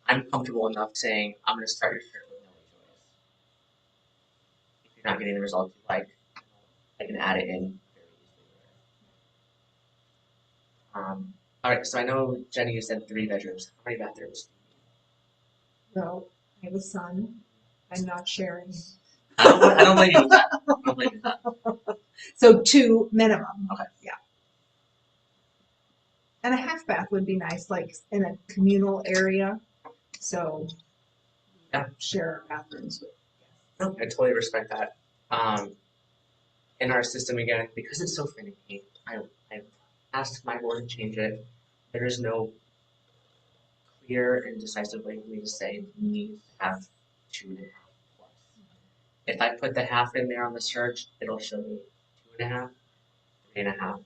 I'm comfortable enough saying I'm going to start your search with no HOAs. If you're not getting the results you like, I can add it in very easily later. All right, so I know Jenny, you said 3 bedrooms. How many bathrooms? Well, I have a son. I'm not sharing. I don't blame you with that. I don't blame you with that. So 2 minimum. Okay. Yeah. And a half bath would be nice, like in a communal area. So Yeah. share bathrooms with. No, I totally respect that. In our system again, because it's so finicky, I asked my board to change it. There is no clear and decisive way for me to say you need to have 2.5 plus. If I put the half in there on the search, it'll show me 2.5, 3.5,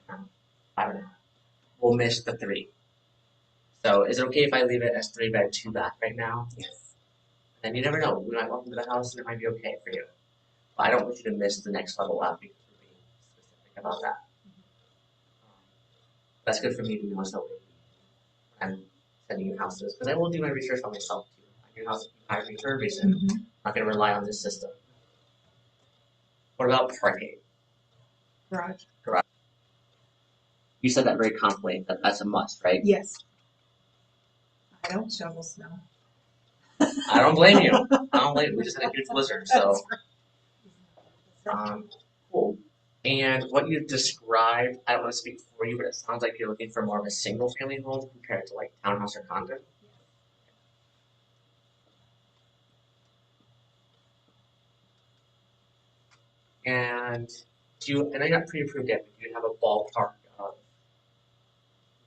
4.5, 5.5. We'll miss the 3. So is it okay if I leave it as 3 bed, 2 bath right now? Yes. And you never know. We might walk into the house and it might be okay for you. But I don't want you to miss the next level up because we're being specific about that. That's good for me to know so when I'm sending you houses because I will do my research on myself too. I do house hire me for a reason. Mm-hmm. I'm not going to rely on this system. What about parking? Garage. You said that very confidently that that's a must, right? Yes. I don't shovel snow. I don't blame you. I don't blame you. We just had a huge blizzard, so That's right. cool. And what you described, I don't want to speak for you, but it sounds like you're looking for more of a single family home compared to like townhouse or condo. And do you, and I got pre-approved yet, but do you have a ballpark of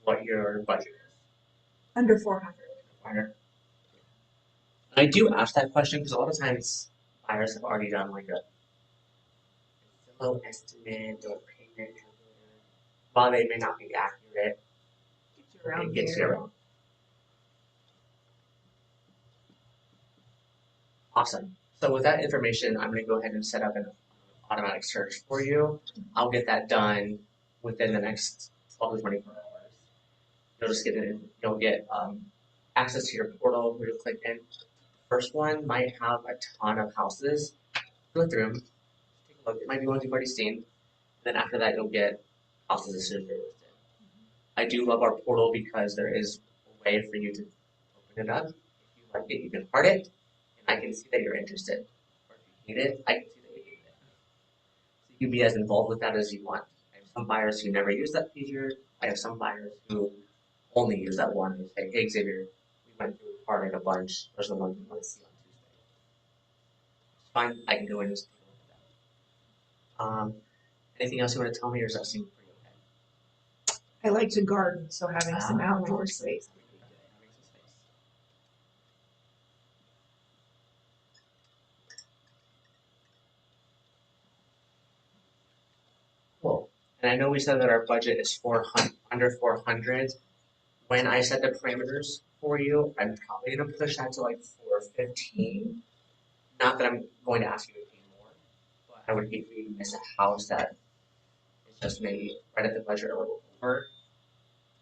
what your budget is? Under 400. And I do ask that question because a lot of times buyers have already done like a low estimate or payment calculator. While they may not be accurate, Get you around it gets you there. around. Awesome. So with that information, I'm going to go ahead and set up an automatic search for you. I'll get that done within the next 12 to 24 hours. You'll just get in, you'll get access to your portal where you click in. First one might have a ton of houses. Go through them, take a look. It might be ones you've already seen. Then after that, you'll get houses as soon as they're listed. I do love our portal because there is a way for you to open it up. If you like it, you can heart it, and I can see that you're interested. Or if you hate it, I can see that you hate it. So you can be as involved with that as you want. I have some buyers who never use that feature. I have some buyers who only use that one. They say, hey Xavier, we went through hearting a bunch. Those are the ones we want to see on Tuesday. It's fine. I can go in and just take a look at that. Anything else you want to tell me, or does that seem pretty okay? I like to garden, so having some Ah. outdoor space would be good. Having some space. And I know we said that our budget is 400, under 400. When I set the parameters for you, I'm probably gonna push that to like 415. Not that I'm going to ask you to pay more, but I would hate for you to miss a house that is just maybe right at the budget or a little over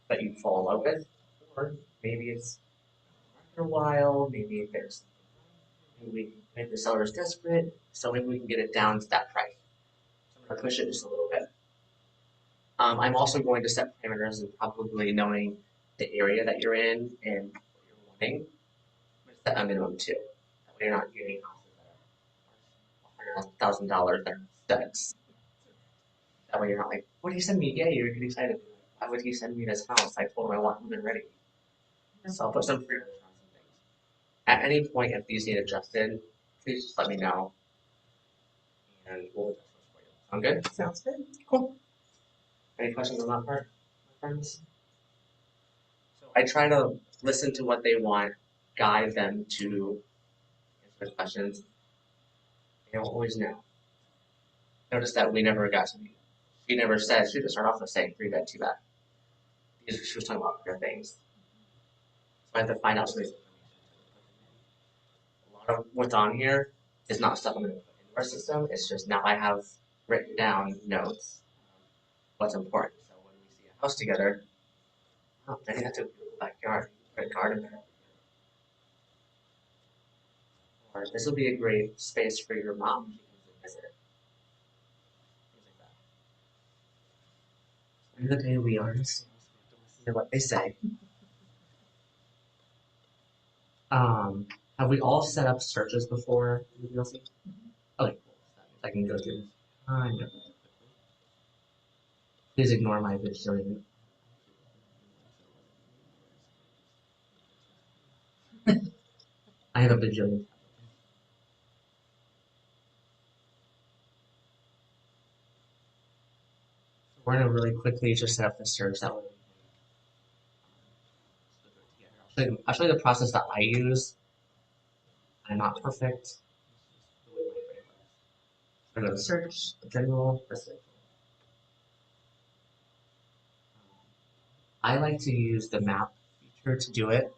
that you fall in love with. Or maybe it's after a while, maybe there's maybe the seller is desperate, so maybe we can get it down to that price. So I'm gonna push it just a little bit. I'm also going to set parameters and probably knowing the area that you're in and what you're wanting. I'm gonna set a minimum too. That way you're not getting houses that are $100,000 that are studs. That way you're not like, what do you send me? Yeah, you're getting excited. Why would he send me this house? I told him I want them ready. So I'll put some parameters on some things. At any point, if these need adjusted, please just let me know, and we'll adjust those for you. Sound good? Sounds good. Cool. Any questions on that part, my friends? So I try to listen to what they want, guide them to answer questions. They don't always know. Notice that we never got to meet. She never said, she just started off with saying 3 bed, 2 bath. She was talking about other things. So I have to find out some of these information. A lot of what's on here is not stuff I'm going to put into our system. It's just now I have written down notes, what's important. So when we see a house together, oh, they have to beautiful backyard, put a garden there. Or this will be a great space for your mom. She can visit. Things like that. End of the day, we are in sales. We have to listen to what they say. Have we all set up searches before? Okay, cool. That means I can go through this. Please ignore my bajillion. I have a bajillion. We're gonna really quickly just set up the search that way. I'll show you the process that I use. I'm not perfect. I'm gonna search, general, residential. I like to use the map feature to do it,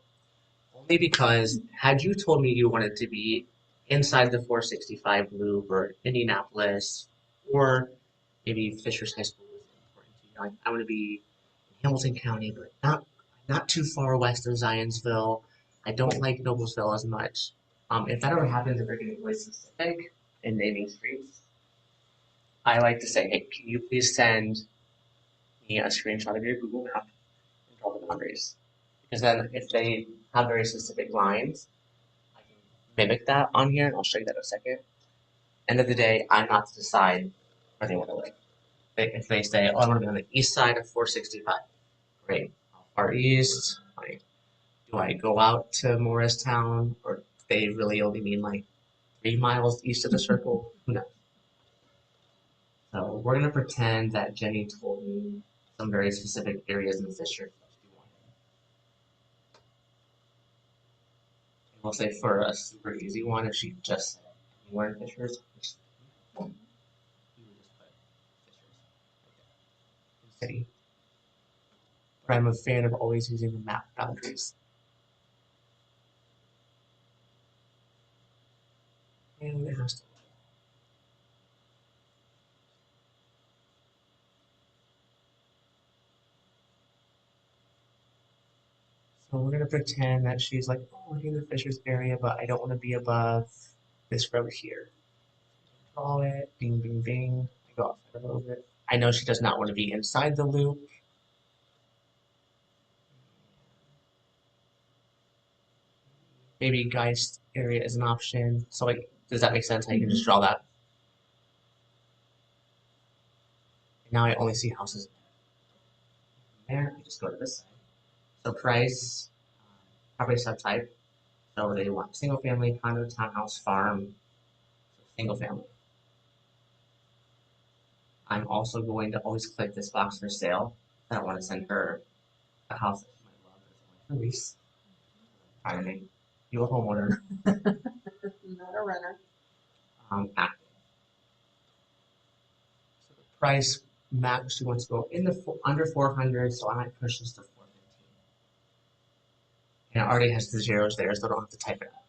only because had you told me you wanted to be inside the 465 loop or Indianapolis or maybe Fishers High School was important to you. Like, I want to be in Hamilton County, but not too far west of Zionsville. I don't like Noblesville as much. If that ever happens, if they're getting really specific in naming streets, I like to say, hey, can you please send me a screenshot of your Google map and draw the boundaries? Because then if they have very specific lines, I can mimic that on here, and I'll show you that in a second. End of the day, I'm not to decide where they want to live. If they say, oh, I want to be on the east side of 465, great. How far east? Like, do I go out to Morristown, or do they really only mean like 3 miles east of the circle? Who knows? So we're gonna pretend that Jenny told me some very specific areas in the Fisher that she wanted. And we'll say for a super easy one, if she just said anywhere in Fishers, we would just put Fishers city. But I'm a fan of always using the map boundaries. And it has to. So we're gonna pretend that she's like, oh, I'm in the Fishers area, but I don't want to be above this road here. Draw it, bing, bing, bing. I go outside a little bit. I know she does not want to be inside the loop. Maybe Geist area is an option. So like, does that make sense? How you can just draw that? And now I only see houses there. I just go to this side. So price, property subtype. So they want single family, condo, townhouse, farm, single family. I'm also going to always click this box for sale. I don't want to send her a house that she might love that's only for lease. Trying to make you a homeowner. Not a runner. Active. So the price max she wants to go in the under 400, so I might push this to 415. And it already has the zeros there, so I don't have to type it out.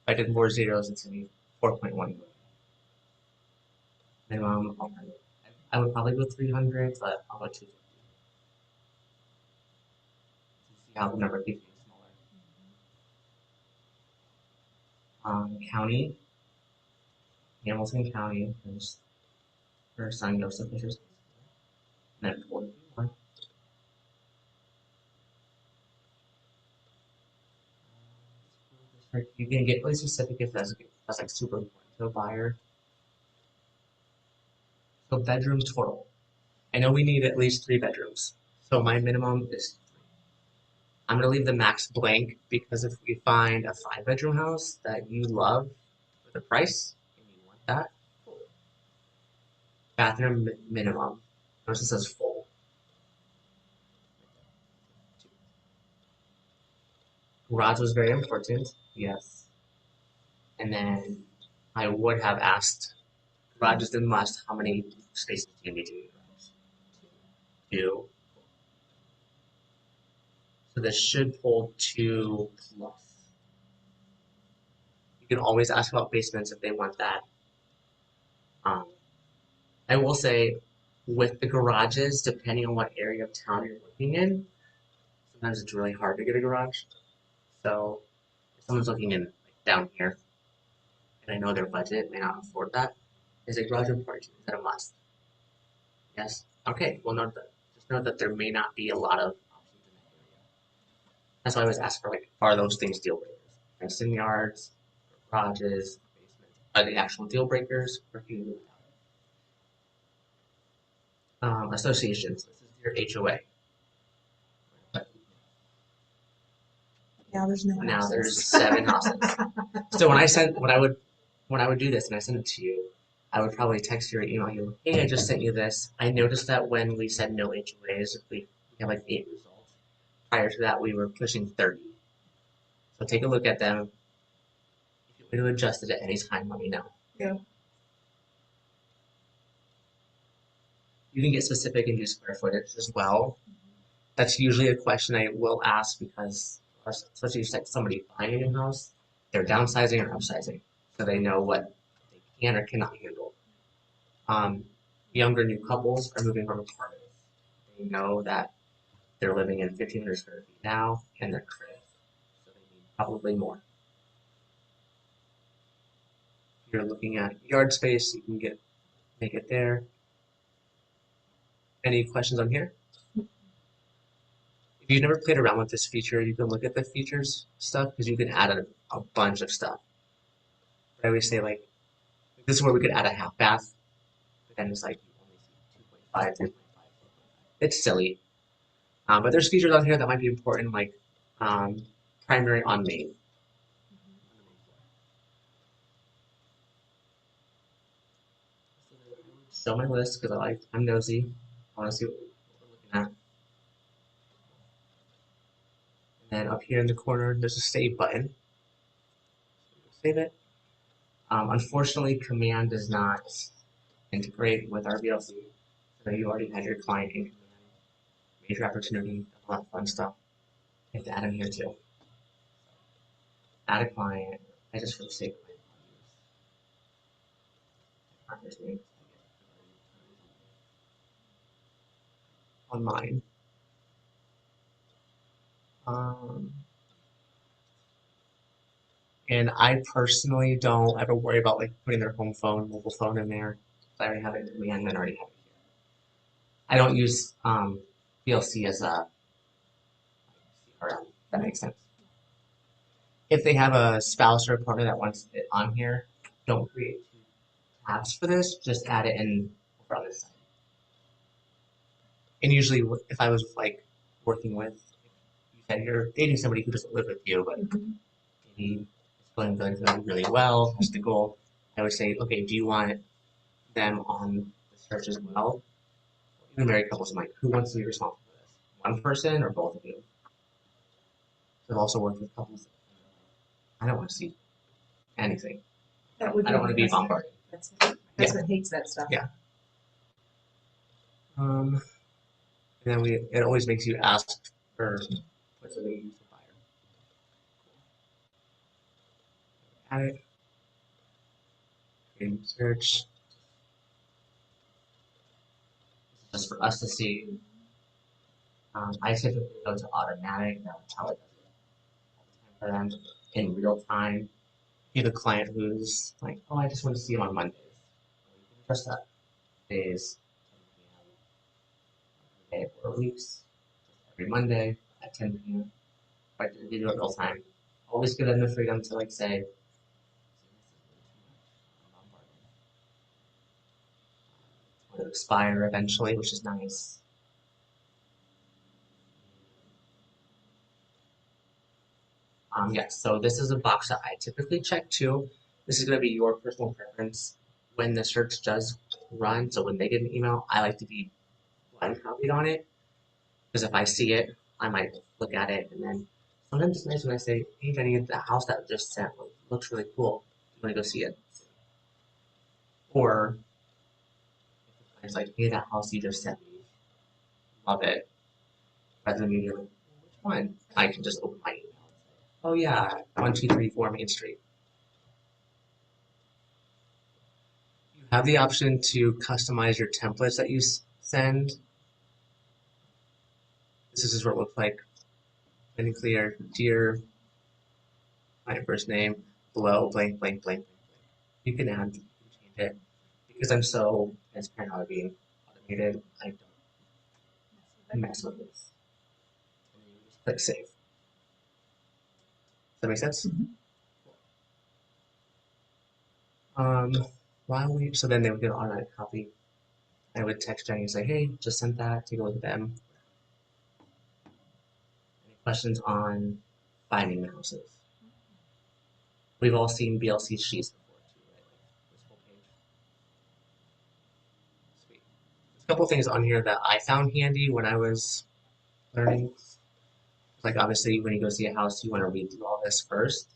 If I did more zeros, it's going to be 4.1 million. Minimum, I would probably go 300, but I'll go 250. See how the number keeps getting smaller. County, Hamilton County, there's her son Joseph Fisher's. And then 41. You can get really specific if that's like super important to a buyer. So bedrooms total. I know we need at least 3 bedrooms. So my minimum is 3. I'm gonna leave the max blank because if we find a 5-bedroom house that you love for the price and you want that, bathroom minimum. Notice it says full. Garage was very important, yes. And then I would have asked, garage is the must, how many spaces do you need to use? 2. So this should pull 2 plus. You can always ask about basements if they want that. I will say, with the garages, depending on what area of town you're looking in, sometimes it's really hard to get a garage. So if someone's looking in like down here, and I know their budget may not afford that, is a garage important? Is that a must? Yes. Okay. Well, just note that there may not be a lot of options in that area. That's why I was asked for like, are those things deal breakers? Fenced-in yards, garages, basements, are the actual deal breakers, or can you associations? This is your HOA. Now there's no Now houses. there's 7 houses. So when I would do this and I send it to you, I would probably text you or email you, hey, I just sent you this. I noticed that when we said no HOAs, we have like 8 results. Prior to that, we were pushing 30. So take a look at them. If you want to adjust it at any time, let me know. Yeah. You can get specific and do square footage as well. That's usually a question I will ask because, especially if it's somebody buying a new house, they're downsizing or upsizing, so they know what they can or cannot handle. Younger new couples are moving from apartments. They know that they're living in 1,500 square feet now and they're crib, so they need probably more. If you're looking at yard space, you can make it there. Any questions on here? If you've never played around with this feature, you can look at the features stuff because you can add a bunch of stuff. I always say like, this is where we could add a half bath, but then it's like you only see 2.5, 3.5. It's silly. But there's features on here that might be important, like primary on main. Show my list because I'm nosy. I want to see what we're looking at. And then up here in the corner, there's a save button. Save it. Unfortunately, command does not integrate with our VLC. So you already had your client in command. Major opportunity, a lot of fun stuff. You have to add them here too. Add a client. I just for the sake of it. On mine. And I personally don't ever worry about like putting their home phone, mobile phone in there. I already have it in command and already have it here. I don't use VLC as a CRM. If that makes sense. If they have a spouse or a partner that wants it on here, don't create 2 tabs for this. Just add it in over on this side. And usually, if I was like working with, you said you're dating somebody who doesn't live with you, but maybe it's going really well, that's the goal. I would say, okay, do you want them on the search as well? Even married couples in mind, who wants to be responsible for this? One person or both of you? So I've also worked with couples. I don't want to see anything. That would I don't want to be bombarded. That's what hates that stuff. Yeah. And then it always makes you ask for what's the use of buyer. Add it, create search, just for us to see. I typically go to automatic, that's how it does it for them in real time. Be the client who's like, oh, I just want to see them on Mondays. Trust that. Days, 10 p.m. Or weeks, every Monday at 10 p.m. But you do it real time. Always give them the freedom to like say, it's going to expire eventually, which is nice. Yes, so this is a box that I typically check too. This is going to be your personal preference when the search does run. So when they get an email, I like to be blind copied on it because if I see it, I might look at it and then sometimes it's nice when I say, hey Jenny, the house that just sent looks really cool. You want to go see it? Or it's like, hey, that house you just sent me, love it. Rather than me being like, which one? I can just open my email and say, oh yeah, 1234 Main Street. You have the option to customize your templates that you send. This is what it looks like. Any clear, dear, my first name, below, blank, blank, blank, blank. You can add, you can change it. Because I'm so transparent how it being automated, I don't mess with this. And then you just click save. Does that make sense? So then they would get an automatic copy. I would text Jenny and say, hey, just sent that, take a look at them. Any questions on finding the houses? We've all seen BLC sheets before too, right? Like this whole page. Sweet. There's a couple things on here that I found handy when I was learning. Like obviously when you go see a house, you want to read through all this first.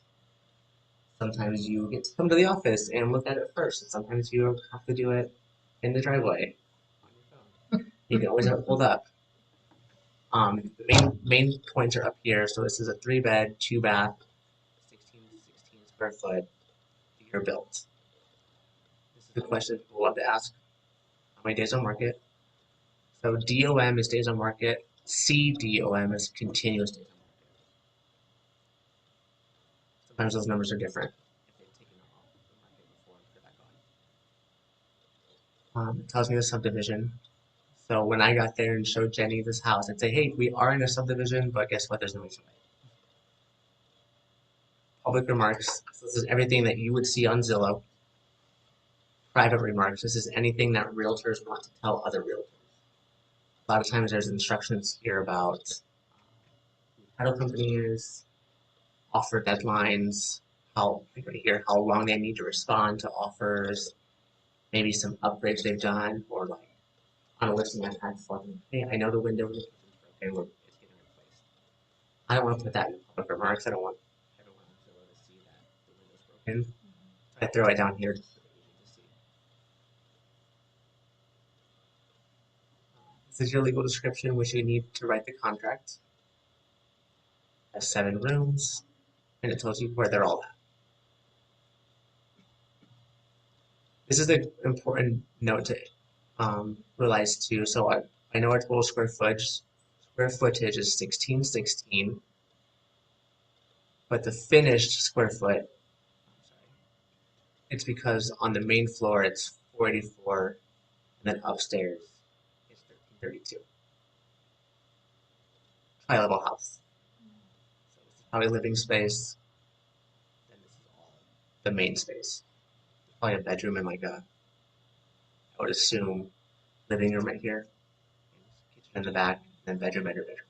Sometimes you get to come to the office and look at it first. And sometimes you have to do it in the driveway on your phone. You can always have it pulled up. The main points are up here. So this is a 3-bed, 2-bath, 16 square foot, year built. This is the question people love to ask. How many days on market? So DOM is days on market. CDOM is continuous days on market. Sometimes those numbers are different if they've taken them off the market before and put it back on. It tells me the subdivision. So when I got there and showed Jenny this house, I'd say, hey, we are in a subdivision, but guess what? There's no HOA. Public remarks. So this is everything that you would see on Zillow. Private remarks. This is anything that realtors want to tell other realtors. A lot of times there's instructions here about who the title company is, offer deadlines, how long they need to respond to offers, maybe some upgrades they've done, or like on a listing I've had before, hey, I know the window in the kitchen's broken, it's getting replaced. I don't want to put that in public remarks. I don't want everyone on Zillow to see that the window's broken. So I throw it down here just for the agent to see. This is your legal description, which you need to write the contract. It has 7 rooms, and it tells you where they're all at. This is an important note to realize too. So I know our total square footage is 1616, but the finished square foot, it's because on the main floor it's 484, and then upstairs it's 1332. Tri-level house. So this is probably a living space. Then this is all the main space. Probably a bedroom and like a, I would assume, living room right here, kitchen in the back, and then bedroom, bedroom, bedroom.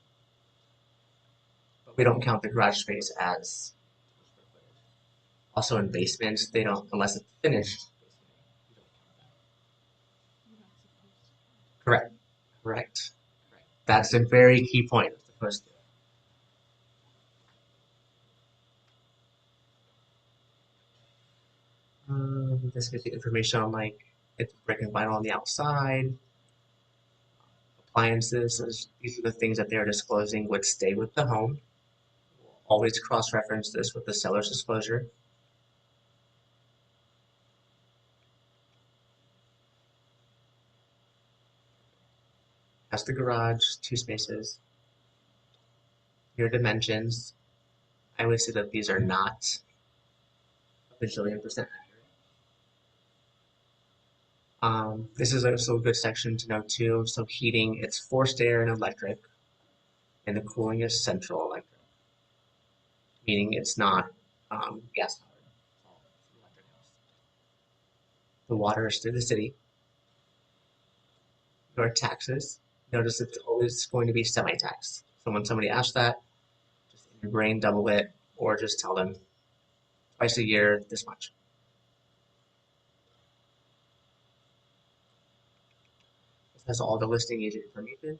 But we don't count the garage space as also in basements. They don't, unless it's finished. Correct. Correct. That's a very key point. Supposed to. This gives you information on like it's brick and vinyl on the outside. appliances, these are the things that they're disclosing would stay with the home. We'll always cross-reference this with the seller's disclosure. That's the garage, 2 spaces. Your dimensions. I always say that these are not a bajillion percent accurate. This is also a good section to know too. So heating, it's forced air and electric, and the cooling is central electric, meaning it's not gas powered. The water is through the city. Your taxes, notice it's always going to be semi-taxed. So when somebody asks that, just in your brain double it, or just tell them twice a year this much. This has all the listing agent information,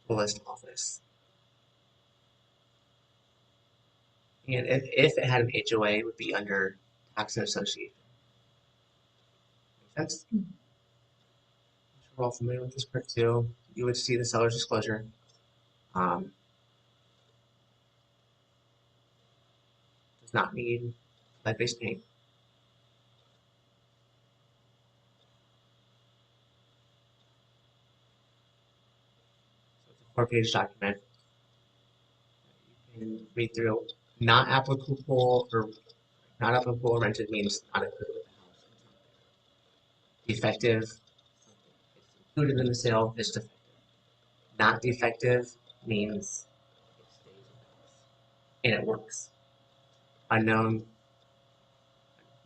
the list office. And if it had an HOA, it would be under tax and association. Make sense? We're all familiar with this part too. You would see the seller's disclosure. Does not need lead-based paint. So it's a 4-page document. You can read through. Not applicable or rented means not included with the house. Defective, it's included in the sale, is defective. Not defective means it stays with the house. And it works. Unknown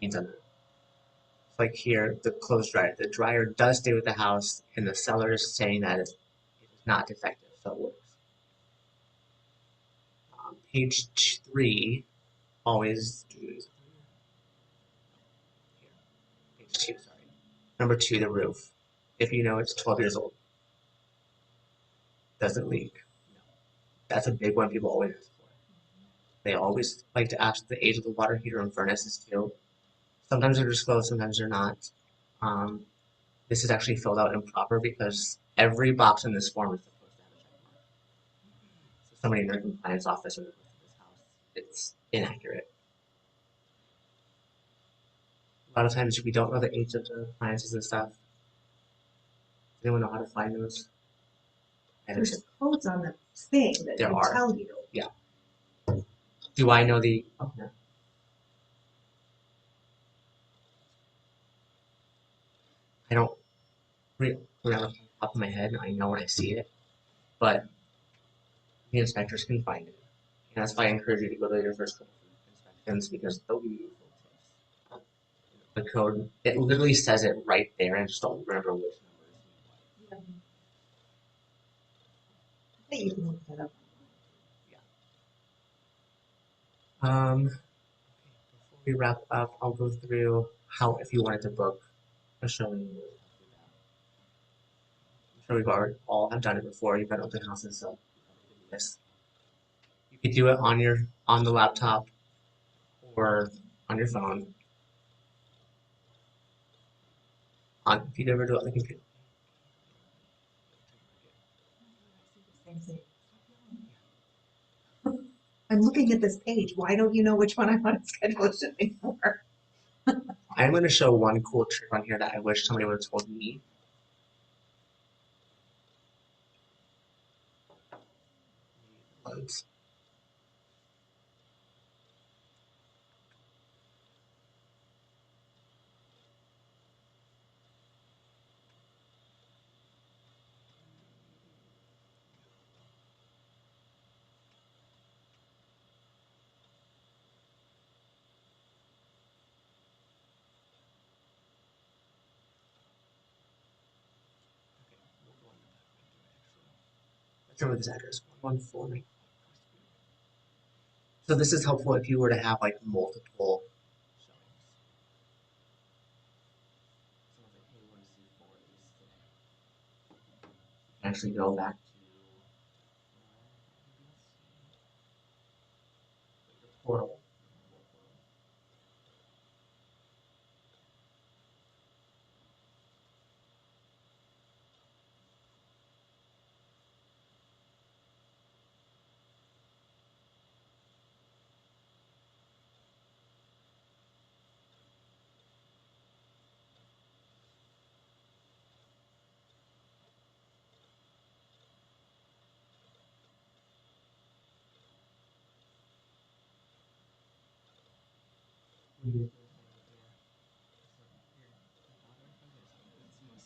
means unknown. It's like here, the clothes dryer. The dryer does stay with the house, and the seller is saying that it is not defective, so it works. Page 3 always page 2, sorry. Number 2, the roof. If you know it's 12 years old, does it leak? No. That's a big one people always ask for. They always like to ask the age of the water heater and furnaces too. Sometimes they're disclosed, sometimes they're not. This is actually filled out improper because every box in this form is supposed to have a check mark. So somebody in their compliance office or this house, it's inaccurate. A lot of times we don't know the age of the appliances and stuff. Does anyone know how to find those? There's codes on the thing that There will are. tell you. Yeah. Do I know the? Oh, no. I don't remember off the top of my head. I know when I see it, but the inspectors can find it, and that's why I encourage you to go to your first couple of inspections because they'll be useful tips. The code, it literally says it right there, and I just don't remember which numbers. I think you can look that up. Before we wrap up, I'll go through how if you wanted to book a showing. I'm sure we've already all have done it before. You've done open houses, so yes, you could do it on the laptop or on your phone. If you'd ever do it on the computer. Same thing. I'm looking at this page. Why don't you know which one I want to schedule a shooting for? I'm going to show one cool trick on here that I wish somebody would have told me. Loads. Let's remember this address 114. So this is helpful if you were to have like multiple showings. Actually go back to the portal.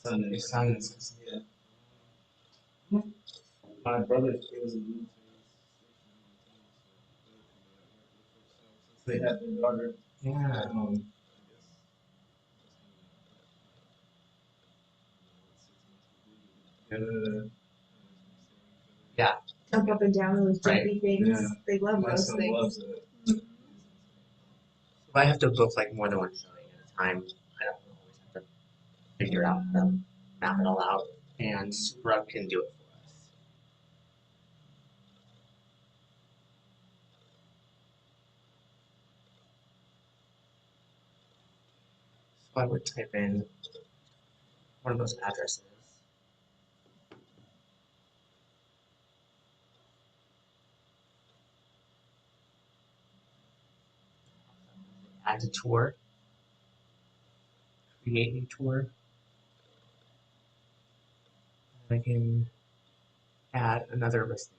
Son Your is, son's. yeah. My brother was in the military. Since they had their daughter, Yeah. together. Yeah. Jump up and down those Right. jumpy things. Yeah. They love My those son things. loves it. If I have to book like more than one showing at a time, I don't always have to figure out how to map it all out. And Scrub can do it for us. So I would type in one of those addresses. Add to tour. Create new tour. I can add another listing.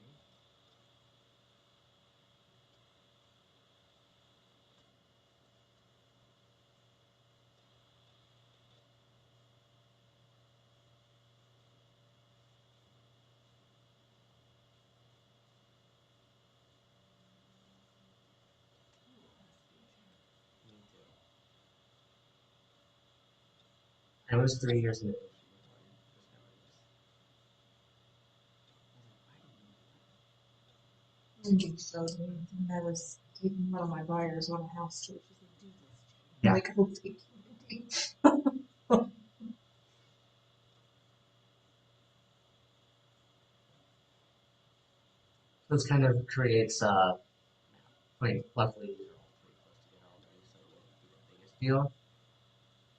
I was 3 years in the industry Yankey showed me when I was taking one of my buyers on a house tour. She's like, do this. Yeah. Like, I'll take you. So this kind of creates like luckily these are all pretty close together already, so it wouldn't be the biggest deal.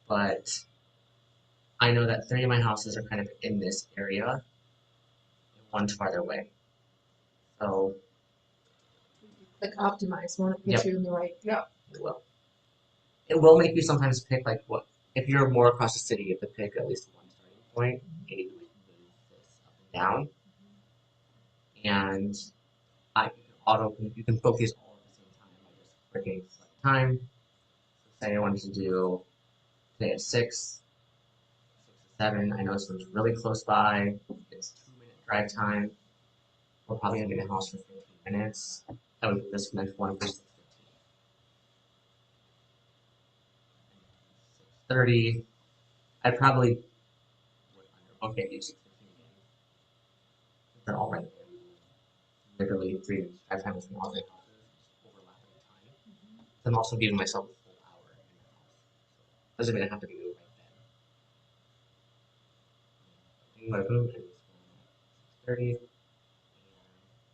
But I know that 3 of my houses are kind of in this area and one's farther away. So Like optimize, want to put Yep. you in the right. Yeah. it will. It will make you sometimes pick like what if you're more across the city, you have to pick at least one starting point and you can like move this up and down. And you can book these all at the same time by just clicking select time. So say I wanted to do today at 6 to 7. I know this one's really close by. It's 2-minute drive time. We're probably gonna be in the house for 15 minutes. I would do this next one for 6:15. 6:30. I probably would underbook it, do 6:15 again. They're all right there. Literally 3 minutes drive time between all three houses, just overlapping the time. I'm also giving myself a full hour in the house. So doesn't mean I have to be right then. My boom is 6:30.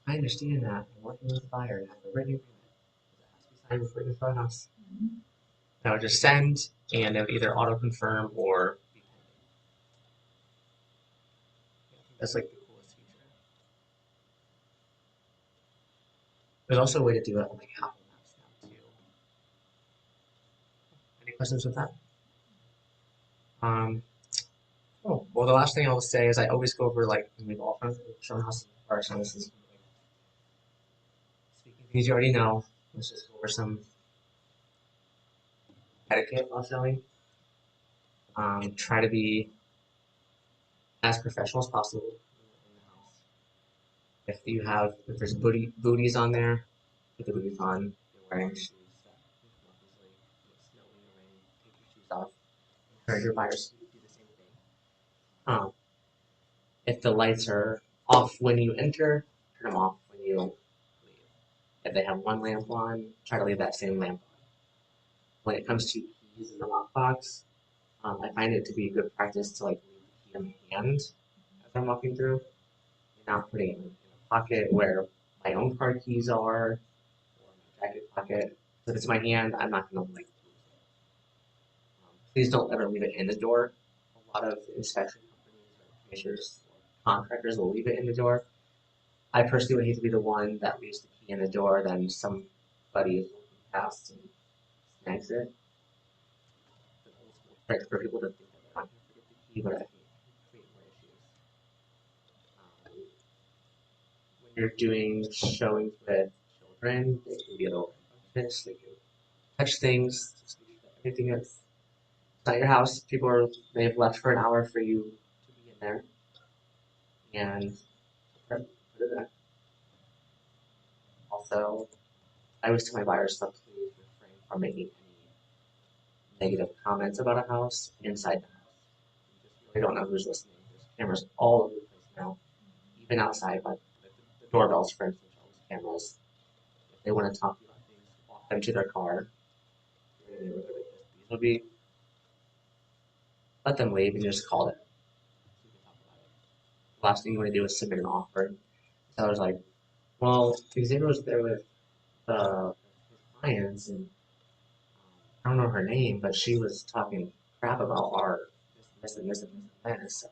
I understand that I'm working with a buyer and have a written agreement. It has to be signed before you can show house. I would just send, and it would either auto confirm or be pending. That's like the coolest feature. There's also a way to do it on like Apple Maps now too. Any questions with that? Oh, well, the last thing I will say is I always go over like when we've all shown houses before, so this is like speaking things you already know. Let's just go over some etiquette while showing. Try to be as professional as possible in the house. If there's booties on there, put the booties on. If you're wearing shoes that you come up easily, if it's snowing or raining, take your shoes off. Encourage your buyers to do the same thing. If the lights are off when you enter, turn them off when you leave. If they have one lamp on, try to leave that same lamp on. When it comes to keys in the lockbox, I find it to be a good practice to like leave the key in hand as I'm walking through, and not putting it in a pocket where my own car keys are, or my jacket pocket. So if it's in my hand, I'm not gonna like lose it. Please don't ever leave it in the door. A lot of inspection companies or commissioners or contractors will leave it in the door. I personally would hate to be the one that leaves the key in the door, then somebody is walking past and snags it. Right, for people to think that they're not going to forget the key, but I think it can create more issues. When you're doing showings with children, they can be a little rambunctious. They can touch things. Just be Anything else? It's not your house. They have left for an hour for you to be in there. And put it in. Also, I always tell my buyers to please refrain from making any negative comments about a house inside the house. You don't know who's listening. There's cameras all over the place now, even outside, like the doorbells, for instance, are always cameras. If they want to talk to you about things, walk them to their car. These will be, let them leave and just call it. So you can talk about it. The last thing you want to do is submit an offer. The seller's like, well, Xavier was there with his clients, and I don't know her name, but she was talking crap about our this and this and this and this. So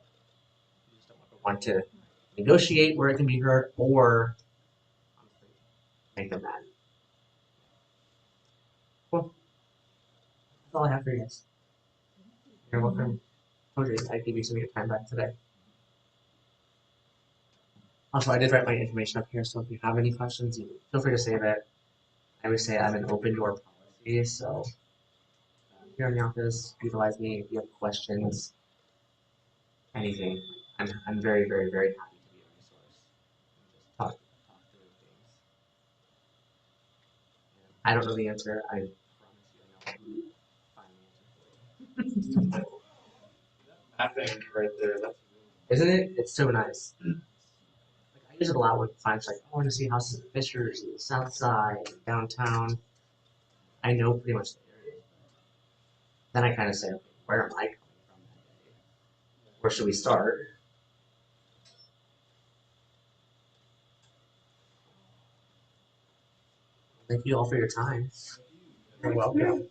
you just don't want to negotiate where it can be heard or make them mad. Cool. That's all I have for you guys. You're welcome. Told you I'd give you some of your time back today. Also, I did write my information up here, so if you have any questions, feel free to save it. I always say I'm an open door policy, so here in the office, utilize me if you have questions, anything. I'm very, very, very happy to be a resource. Just talk through things. I don't know the answer. I promise you I know. Find the answer for you. That thing right there, that's Isn't it? It's so nice. Like, I use it a lot when clients are like, I want to see houses in Fishers, in the South Side, downtown. I know pretty much the area. Then I kind of say, okay, where am I coming from that day? Where should we start? Thank you all for your time. You're welcome.